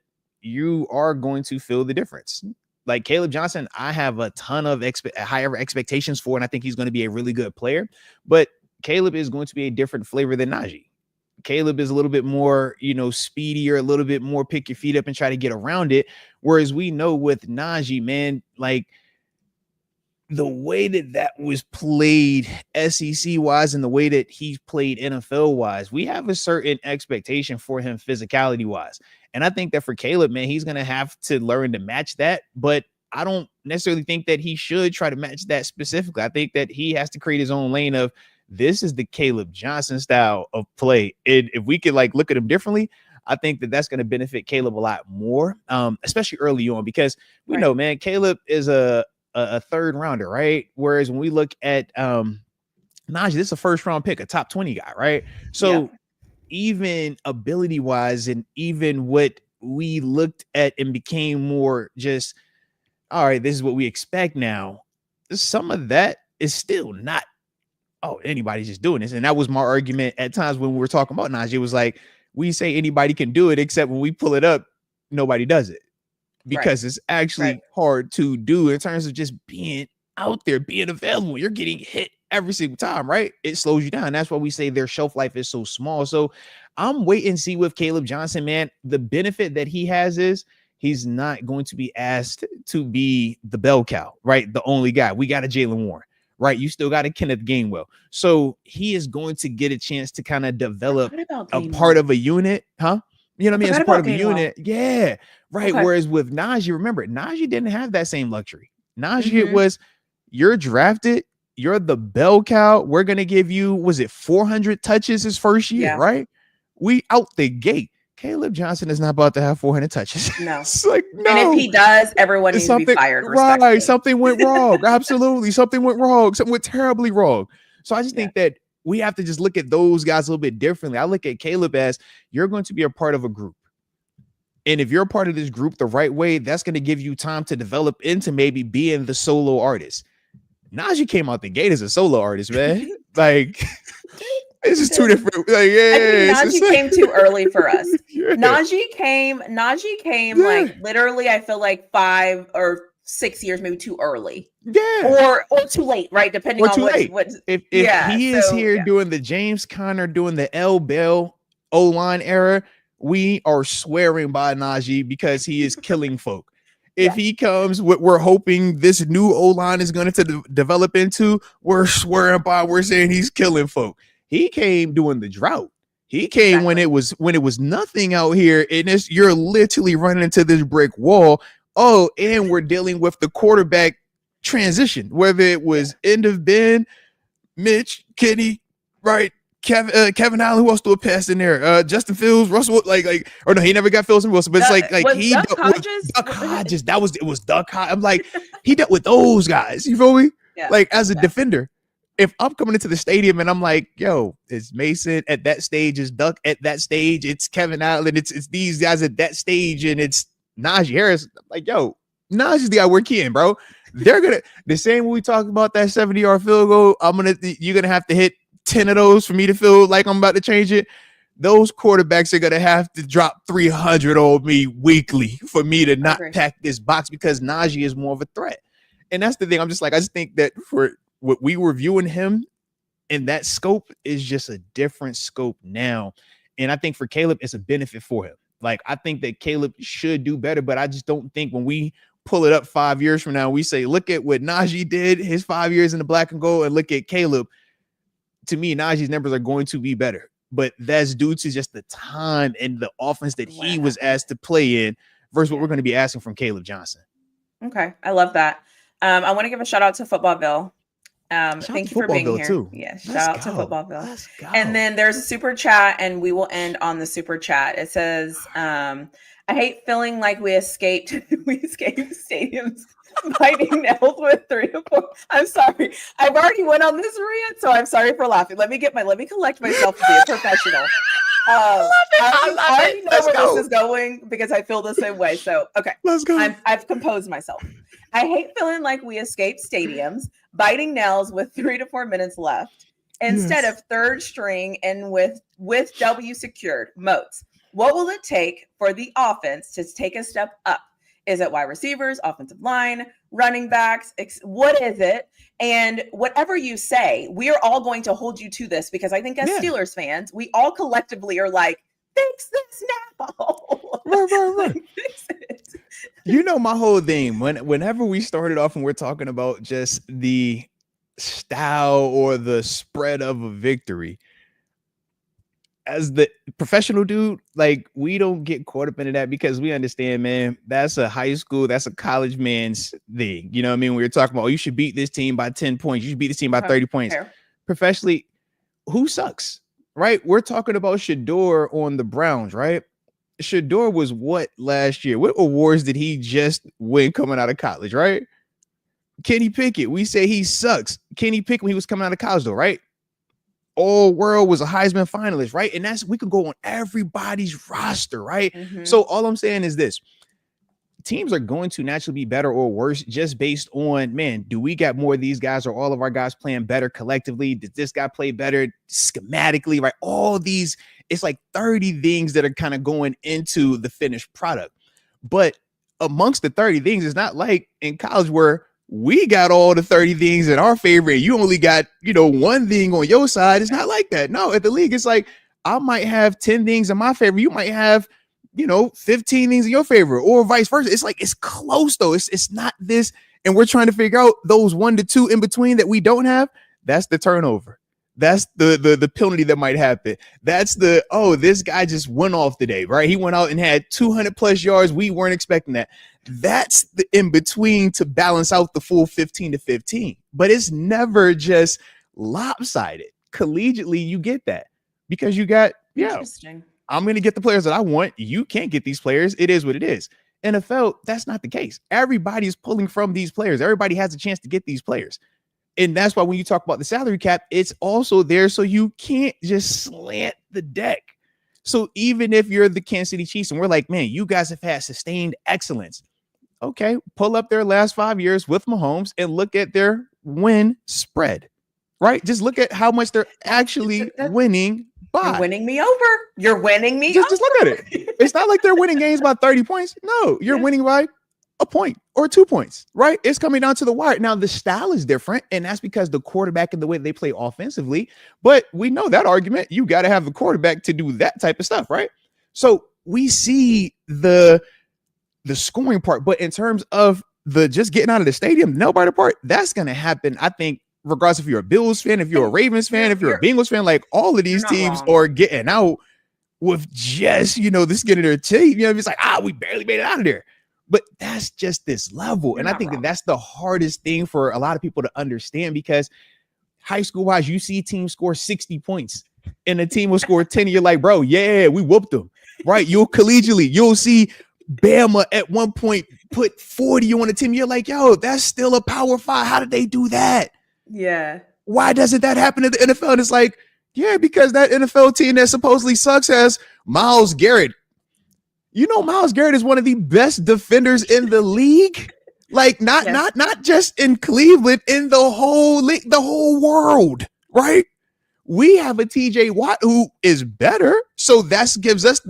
you are going to feel the difference. Like Caleb Johnson, I have a ton of higher expectations for, and I think he's going to be a really good player. But Caleb is going to be a different flavor than Najee. Caleb is a little bit more, speedier, a little bit more pick your feet up and try to get around it. Whereas we know with Najee, man, like the way that was played SEC wise and the way that he's played NFL wise, we have a certain expectation for him physicality wise. And I think that for Caleb, man, he's going to have to learn to match that. But I don't necessarily think that he should try to match that specifically. I think that he has to create his own lane of this is the Caleb Johnson style of play. And if we could like look at him differently, I think that that's going to benefit Caleb a lot more, especially early on, because we know, man, Caleb is a third rounder, right? Whereas when we look at Najee, this is a first round pick, a top 20 guy, right? So even ability wise, and even what we looked at and became more just, all right, this is what we expect now. Some of that is still not, anybody's just doing this. And that was my argument at times when we were talking about Najee. It was like, we say anybody can do it, except when we pull it up, nobody does it. Because it's actually hard to do in terms of just being out there, being available. You're getting hit every single time, right? It slows you down. That's why we say their shelf life is so small. So I'm waiting to see with Caleb Johnson, man. The benefit that he has is he's not going to be asked to be the bell cow, right? The only guy. We got a Jalen Warren, right? You still got a Kenneth Gainwell. So he is going to get a chance to kind of develop a part of a unit, huh? You know what I mean? As a part of a unit. Yeah. Right. Okay. Whereas with Najee, remember, Najee didn't have that same luxury. Najee was, you're drafted, you're the bell cow. We're going to give you, was it 400 touches his first year, right? We out the gate. Caleb Johnson is not about to have 400 touches. No. It's like, no. And if he does, everyone needs to be fired. Right. Something went wrong. Absolutely. Something went wrong. Something went terribly wrong. So I just think that we have to just look at those guys a little bit differently. I look at Caleb as you're going to be a part of a group. And if you're a part of this group the right way, that's going to give you time to develop into maybe being the solo artist. Najee came out the gate as a solo artist, man. Like, this is two different. Like, I think Najee came too early for us. Najee came like literally, I feel like 5 or 6 years, maybe too early. Or too late, right? Depending on what if he is here doing the James Conner, doing the L Bell O-line era, we are swearing by Najee because he is killing folk. If he comes, what we're hoping this new O-line is going to develop into, we're swearing by, we're saying he's killing folk. He came doing the drought. He came when it was nothing out here, and you're literally running into this brick wall. Oh, and we're dealing with the quarterback transition, whether it was end of Ben, Mitch, Kenny, right? Kevin Allen, who else threw a pass in there? Justin Fields, Russell, or no, he never got Fields and Wilson, but it's he Duck Hodges. It was Duck Hodges. I'm like, he dealt with those guys. You feel me? Yeah, like as a defender, if I'm coming into the stadium and I'm like, yo, it's Mason at that stage, it's Duck at that stage, it's Kevin Allen, it's these guys at that stage, and it's Najee Harris. I'm like, yo, Najee's the guy we're keying, bro. They're gonna the same when we talk about that 70-yard field goal. You're gonna have to hit 10 of those for me to feel like I'm about to change it. Those quarterbacks are going to have to drop 300 on me weekly for me to not pack this box because Najee is more of a threat. And that's the thing. I just think that for what we were viewing him in that scope is just a different scope now. And I think for Caleb, it's a benefit for him. Like, I think that Caleb should do better, but I just don't think when we pull it up 5 years from now, we say, look at what Najee did his 5 years in the black and gold and look at Caleb. To me, Najee's numbers are going to be better, but that's due to just the time and the offense that he was asked to play in versus what we're going to be asking from Caleb Johnson. Okay. I love that. I want to give a shout out to Footballville. Thank you for being here. Too. Yes. Shout out to Footballville. And then there's a super chat and we will end on the super chat. It says, I hate feeling like we escaped stadiums. Biting nails with 3 to 4. I'm sorry. I've already went on this rant, so I'm sorry for laughing. Let me collect myself to be a professional. I already know where this is going because I feel the same way. So, okay. Let's go. I've composed myself. I hate feeling like we escaped stadiums, biting nails with 3 to 4 minutes left instead of third string and with W secured moats. What will it take for the offense to take a step up? Is it wide receivers, offensive line, running backs? What is it? And whatever you say, we are all going to hold you to this because I think as Steelers fans, we all collectively are like, fix this now. Right. Fix it. You know, my whole thing, whenever we started off and we're talking about just the style or the spread of a victory, as the professional dude, like, we don't get caught up into that because we understand, man, that's a high school, that's a college man's thing. You know what I mean? We were talking about, you should beat this team by 10 points. You should beat this team by 30 points. Fair. Professionally, who sucks, right? We're talking about Shador on the Browns, right? Shador was what last year? What awards did he just win coming out of college, right? Kenny Pickett, we say he sucks. Kenny Pickett when he was coming out of college, though, right? All world was a Heisman finalist, right? And we could go on everybody's roster, right? Mm-hmm. So all I'm saying is this: teams are going to naturally be better or worse just based on, man, do we got more of these guys or all of our guys playing better collectively? Did this guy play better schematically, right? All these, it's like 30 things that are kind of going into the finished product. But amongst the 30 things, it's not like in college where we got all the 30 things in our favor. You only got, one thing on your side. It's not like that. No, at the league, it's like I might have 10 things in my favor. You might have 15 things in your favor or vice versa. It's like, it's close though. It's not this. And we're trying to figure out those 1 to 2 in between that we don't have. That's the turnover. That's the penalty that might happen. That's this guy just went off today, right? He went out and had 200 plus yards. We weren't expecting that. That's the in between to balance out the full 15 to 15. But it's never just lopsided. Collegiately, you get that because you got, Interesting. I'm going to get the players that I want. You can't get these players. It is what it is. NFL, that's not the case. Everybody's pulling from these players. Everybody has a chance to get these players. And that's why when you talk about the salary cap, it's also there so you can't just slant the deck. So even if you're the Kansas City Chiefs and we're like, man, you guys have had sustained excellence. Okay, pull up their last 5 years with Mahomes and look at their win spread, right? Just look at how much they're actually winning by. You're winning me over. You're winning me over. Just look at it. It's not like they're winning games by 30 points. No, you're winning by a point or 2 points, right? It's coming down to the wire. Now, the style is different, and that's because the quarterback and the way they play offensively. But we know that argument. You got to have the quarterback to do that type of stuff, right? So we see the scoring part, but in terms of the just getting out of the stadium, nobody part, that's going to happen, I think, regardless if you're a Bills fan, if you're a Ravens fan, if you're a Bengals fan, like all of these teams are getting out with just, this getting their team. It's like, we barely made it out of there. But that's just this level. And I think that's the hardest thing for a lot of people to understand because high school wise, you see teams score 60 points and a team will score 10. And you're like, bro, yeah, we whooped them, right? You'll see Bama at one point put 40 on the team. You're like, yo, that's still a Power 5. How did they do that? Yeah. Why doesn't that happen in the NFL? And it's like, yeah, because that NFL team that supposedly sucks has Myles Garrett. Myles Garrett is one of the best defenders in the league. Like not just in Cleveland, in the whole league, the whole world, right? We have a TJ Watt who is better. So that gives us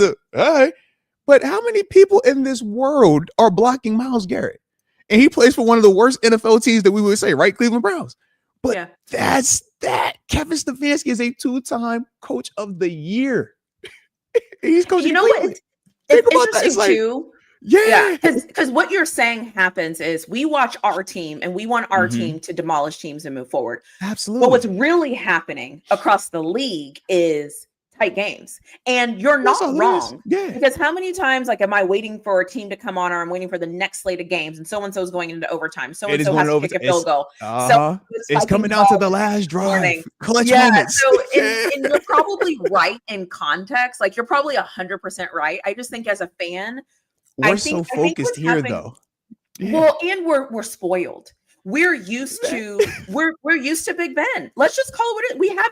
but how many people in this world are blocking Myles Garrett? And he plays for one of the worst NFL teams that we would say, right? Cleveland Browns. But that's that. Kevin Stefanski is a 2-time coach of the year. He's coaching. What? It's interesting too. Yeah. Because what you're saying happens is we watch our team and we want our team to demolish teams and move forward. Absolutely. But what's really happening across the league is tight games. And you're not wrong. Yeah. Because how many times, am I waiting for a team to come on or I'm waiting for the next slate of games and so-and-so is going into overtime. So-and-so has to kick a field goal. So it's coming down to the last drive. Clutch moments. So and you're probably right in context. You're probably 100% right. I just think as a fan, we're so focused here though. Yeah. Well, and we're spoiled. We're used to we're used to Big Ben. Let's just call it what it is. We have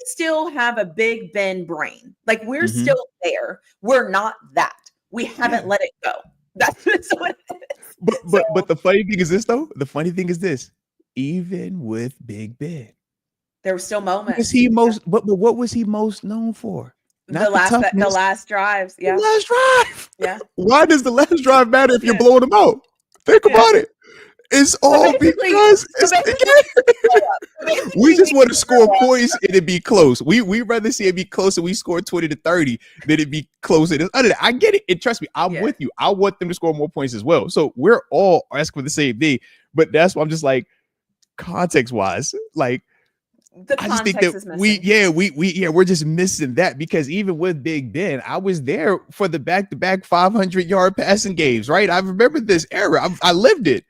still have a Big Ben brain. We're still there. We're not that. We haven't let it go. That's what it is. But the funny thing is this though. The funny thing is this. Even with Big Ben, there were still moments. What was he most known for? The last drives. Yeah. The last drive. Yeah. Why does the last drive matter if you're blowing them out? Think about it. It's all because we just want to score points and it be close. We rather see it be close and we score 20 to 30 than it be close. I get it. And trust me, I'm with you. I want them to score more points as well. So we're all asking for the same thing. But that's why I'm just like, context wise, I just think that we're just missing that because even with Big Ben, I was there for the back-to-back 500-yard passing games, right? I remember this era. I lived it.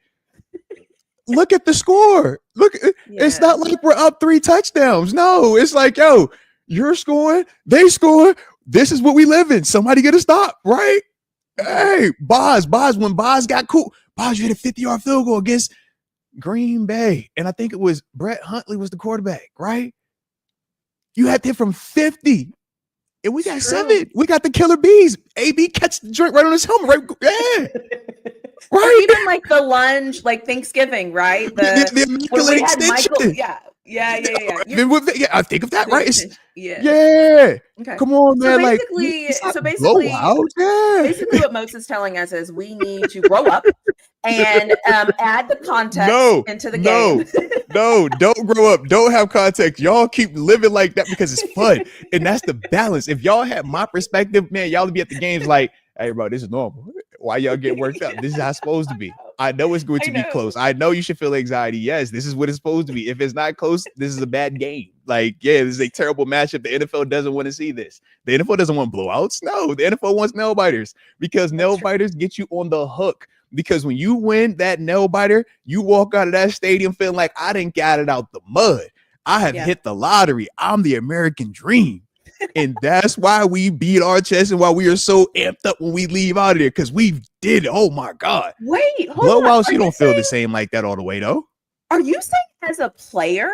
Look at the score. It's not like we're up 3 touchdowns. No, it's like, yo, you're scoring, they score. This is what we live in. Somebody get a stop, right? Hey, Boz, when Boz got cool, Boz, you hit a 50-yard field goal against Green Bay, and I think it was Brett Huntley was the quarterback, right? You had to hit from 50, and we got 7. We got the killer bees. AB catch the drink right on his helmet, right? Yeah, right. Or even the lunge, Thanksgiving, right? The immaculate extension. Yeah. I think of that, right? Yeah. Okay. Come on, man. Basically, what Moses is telling us is we need to grow up and add the context into the game. No, don't grow up. Don't have context. Y'all keep living like that because it's fun. And that's the balance. If y'all had my perspective, man, y'all would be at the games like, hey, bro, this is normal. Why y'all get worked up? This is how it's supposed to be. I know it's going to be close. I know you should feel anxiety. Yes, this is what it's supposed to be. If it's not close, this is a bad game. Like, yeah, this is a terrible matchup. The NFL doesn't want to see this. The NFL doesn't want blowouts. No, the NFL wants nail biters because nail biters get you on the hook. Because when you win that nail biter, you walk out of that stadium feeling like I didn't got it out the mud. I have hit the lottery. I'm the American dream. And that's why we beat our chest and why we are so amped up when we leave out of there, because we did it. Oh my God. Wait, blowouts, you don't feel the same like that all the way though. Are you saying as a player,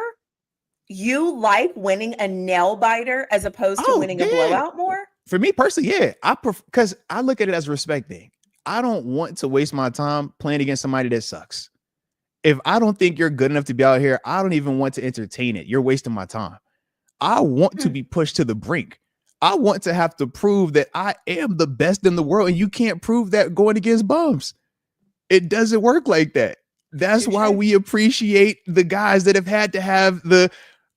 you like winning a nail biter as opposed to winning a blowout more? For me personally, yeah. Because I look at it as a respect thing. I don't want to waste my time playing against somebody that sucks. If I don't think you're good enough to be out here, I don't even want to entertain it. You're wasting my time. I want to be pushed to the brink. I want to have to prove that I am the best in the world, and you can't prove that going against bums. It doesn't work like that. That's why we appreciate the guys that have had to have the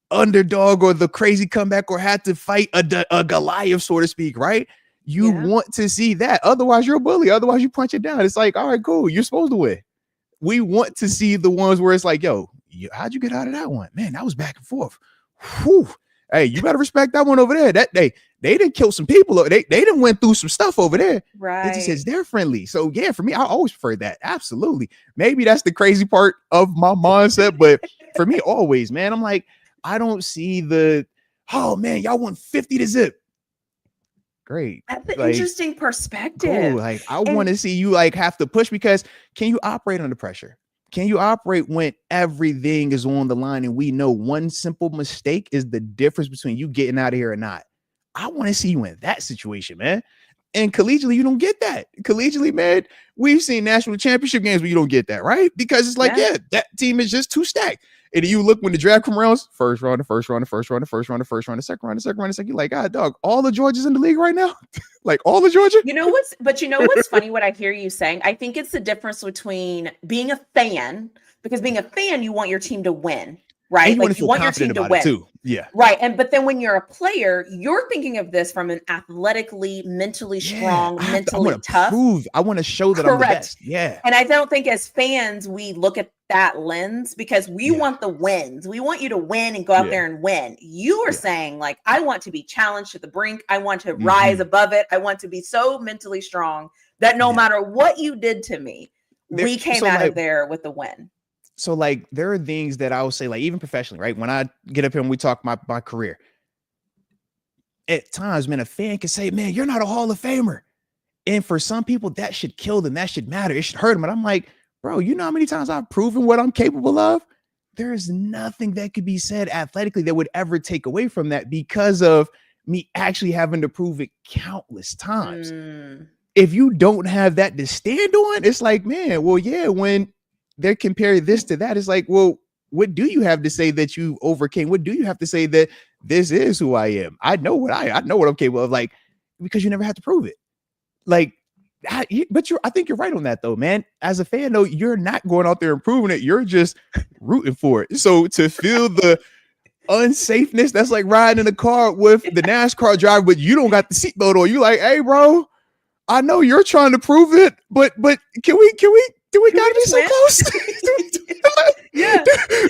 underdog or the crazy comeback or had to fight a Goliath, so to speak, right? You want to see that. Otherwise, you're a bully. Otherwise, you punch it down. It's like, all right, cool. You're supposed to win. We want to see the ones where it's like, yo, how'd you get out of that one? Man, that was back and forth. Whew. Hey, you better respect that one over there. That they didn't kill some people. They didn't went through some stuff over there. Right. It just says they're friendly. So yeah, for me, I always prefer that. Absolutely. Maybe that's the crazy part of my mindset, but for me, always, man, I'm like, I don't see oh man, y'all won 50 to zip. Great. That's an interesting perspective. Cool. Like I want to see you like have to push, because can you operate under pressure? Can you operate when everything is on the line and we know one simple mistake is the difference between you getting out of here or not? I want to see you in that situation, man. And collegiately, you don't get that. Collegially, man, we've seen national championship games where you don't get that, right? Because it's like, that team is just too stacked. And you look when the draft comes around, first round, the first round, the first round, the first round, the first round, the second round, the second round, the second. You're like, God, dog, all the Georgias in the league right now? Like all the Georgia? You know what's funny, what I hear you saying? I think it's the difference between being a fan, because being a fan, you want your team to win, right? And you want your team to win too. Yeah. Right. But then when you're a player, you're thinking of this from an athletically, mentally strong, mentally tough. I want to show that I'm the best. Yeah. And I don't think as fans, we look at that lens because we want the wins. We want you to win and go out there and win. You are saying like, I want to be challenged to the brink. I want to rise above it. I want to be so mentally strong that no matter what you did to me, we came out of there with the win. So like there are things that I will say, like even professionally, right? When I get up here and we talk my career, at times, man, a fan can say, man, you're not a Hall of Famer. And for some people that should kill them. That should matter. It should hurt them. And I'm like, bro, you know how many times I've proven what I'm capable of? There is nothing that could be said athletically that would ever take away from that because of me actually having to prove it countless times. If you don't have that to stand on, it's like, man, well, yeah, when they're comparing this to that, it's like, well, what do you have to say that you overcame? What do you have to say that this is who I am? I know what I'm capable of, like, because you never had to prove it. Like, I think you're right on that though, man. As a fan though, you're not going out there and proving it. You're just rooting for it. So to feel the unsafeness, that's like riding in a car with the NASCAR driver, but you don't got the seatbelt on. You like, hey, bro, I know you're trying to prove it, but can we gotta be so close?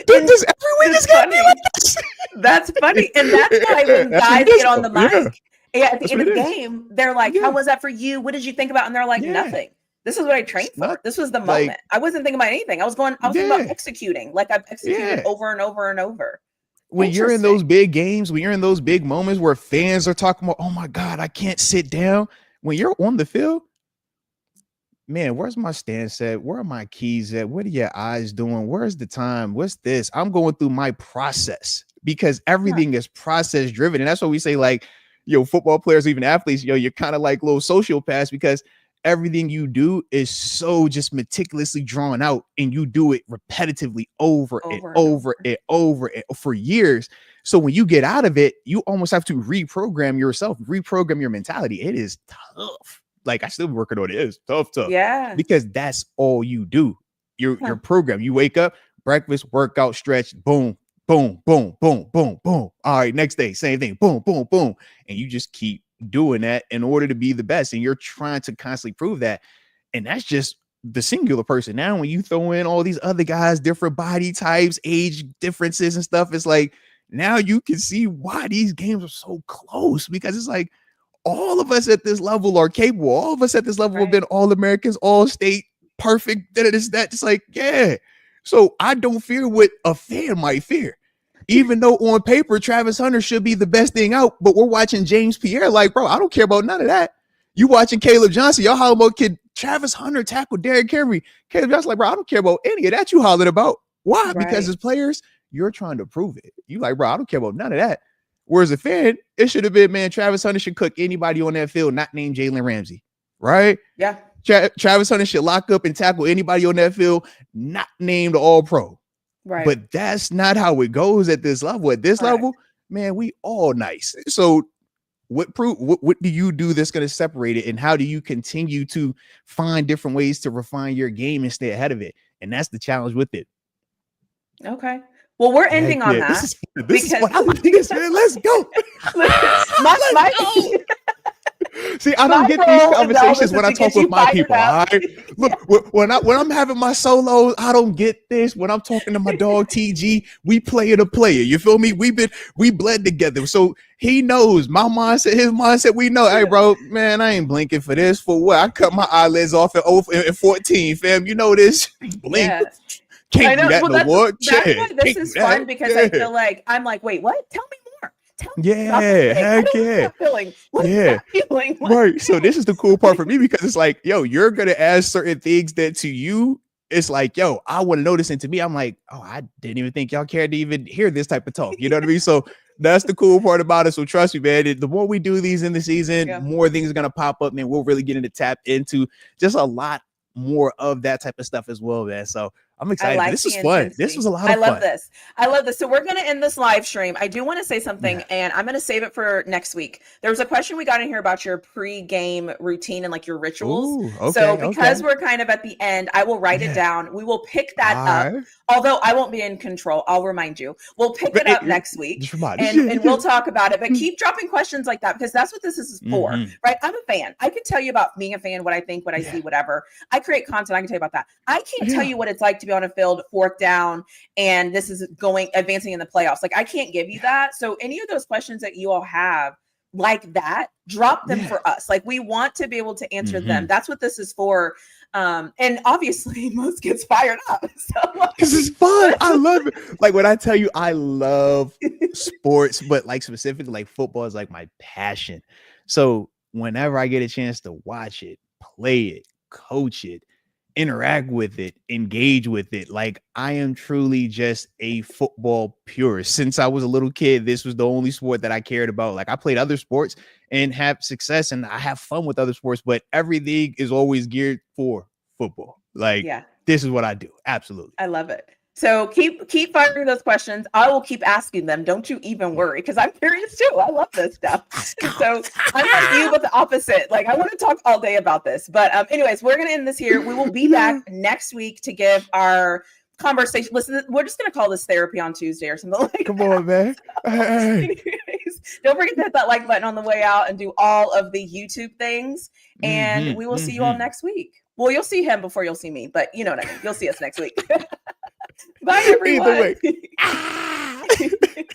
Does every week is gonna be like this? That's funny. And that's why when guys get on the mic at the end of the game, they're like, how was that for you? What did you think about? And they're like, nothing. This is what I trained for. This was the moment. I wasn't thinking about anything. I was thinking about executing, like I've executed over and over and over. When you're in those big games, when you're in those big moments where fans are talking about, oh my God, I can't sit down. When you're on the field, man, where's my stance at? Where are my keys at? What are your eyes doing? Where's the time? What's this? I'm going through my process because everything is process driven. And that's what we say, like, football players, even athletes, you're kind of like little sociopaths because everything you do is so just meticulously drawn out, and you do it repetitively over for years. So when you get out of it, you almost have to reprogram yourself, reprogram your mentality. It is tough. Like, I still working on it. It's tough. Yeah. Because that's all you do. Your program. You wake up, breakfast, workout, stretch, boom, boom, boom, boom, boom, boom. All right, next day, same thing, boom, boom, boom. And you just keep doing that in order to be the best. And you're trying to constantly prove that. And that's just the singular person. Now, when you throw in all these other guys, different body types, age differences and stuff, it's like, now you can see why these games are so close, because it's like all of us at this level are capable. All of us at this level have been All-Americans, all-state, perfect, that. It's like, yeah. So I don't fear what a fan might fear. Even though on paper, Travis Hunter should be the best thing out, but we're watching James Pierre like, bro, I don't care about none of that. You watching Caleb Johnson, y'all hollering about kid Travis Hunter tackle Derrick Henry. Caleb Johnson like, bro, I don't care about any of that you hollering about. Why? Because as players, you're trying to prove it. You like, bro, I don't care about none of that. Whereas a fan, it should have been, man, Travis Hunter should cook anybody on that field, not named Jalen Ramsey, right? Yeah. Travis Hunter should lock up and tackle anybody on that field, not named All-Pro. Right. But that's not how it goes at this level. At this level, man, we all nice. So what do you do that's going to separate it? And how do you continue to find different ways to refine your game and stay ahead of it? And that's the challenge with it. Okay. Well, we're ending on that. This is what I like this, man. Let's go. See, I don't get these conversations when I talk with my people. All right? Look, when I'm having my solos, I don't get this. When I'm talking to my dog TG, we player to player. You feel me? We bled together. So he knows my mindset, his mindset. We know, hey, bro, man, I ain't blinking for this. For what? I cut my eyelids off at 14, fam. You know this. Blink. Yeah. Can't do that no more. That's why this is fun, because I feel like I'm like, wait, what? Tell me more. Tell me. Yeah, heck yeah. Feeling? Right. So this is the cool part for me, because it's like, yo, you're gonna ask certain things that to you, it's like, yo, I want to know this, and to me, I'm like, oh, I didn't even think y'all cared to even hear this type of talk. You know what I mean? So that's the cool part about it. So trust me, man. The more we do these in the season, more things are gonna pop up, man. We'll really get into tap into just a lot more of that type of stuff as well, man. So I'm excited. This was fun. This was a lot of fun. I love this. So we're going to end this live stream. I do want to say something, and I'm going to save it for next week. There was a question we got in here about your pre-game routine and like your rituals. Ooh, okay, so because we're kind of at the end, I will write it down. We will pick that up. Although I won't be in control. I'll remind you. We'll pick it up next week, and we'll talk about it. But keep dropping questions like that, because that's what this is for, right? I'm a fan. I can tell you about being a fan, what I think, what I see, whatever. I create content. I can tell you about that. I can't tell you what it's like to be on a field, fourth down, and this is advancing in the playoffs. Like, I can't give you that. So any of those questions that you all have like that, drop them for us. Like, we want to be able to answer them. That's what this is for. And obviously most gets fired up. So this is fun. I love it. Like, when I tell you I love sports, but like specifically like football is like my passion. So whenever I get a chance to watch it, play it, coach it, interact with it, engage with it, like, I am truly just a football purist. Since I was a little kid, this was the only sport that I cared about. Like, I played other sports and have success, and I have fun with other sports, but everything is always geared for football. Like, this is what I do. Absolutely. I love it. So keep firing those questions. I will keep asking them. Don't you even worry, because I'm curious too. I love this stuff. So I'm like you, but the opposite. Like, I want to talk all day about this. But anyways, we're going to end this here. We will be back next week to give our conversation. Listen, we're just going to call this therapy on Tuesday or something like that. Come on, man. Anyways, don't forget to hit that like button on the way out and do all of the YouTube things. And we will see you all next week. Well, you'll see him before you'll see me, but you know what I mean. You'll see us next week. Bye, everyone. Either way.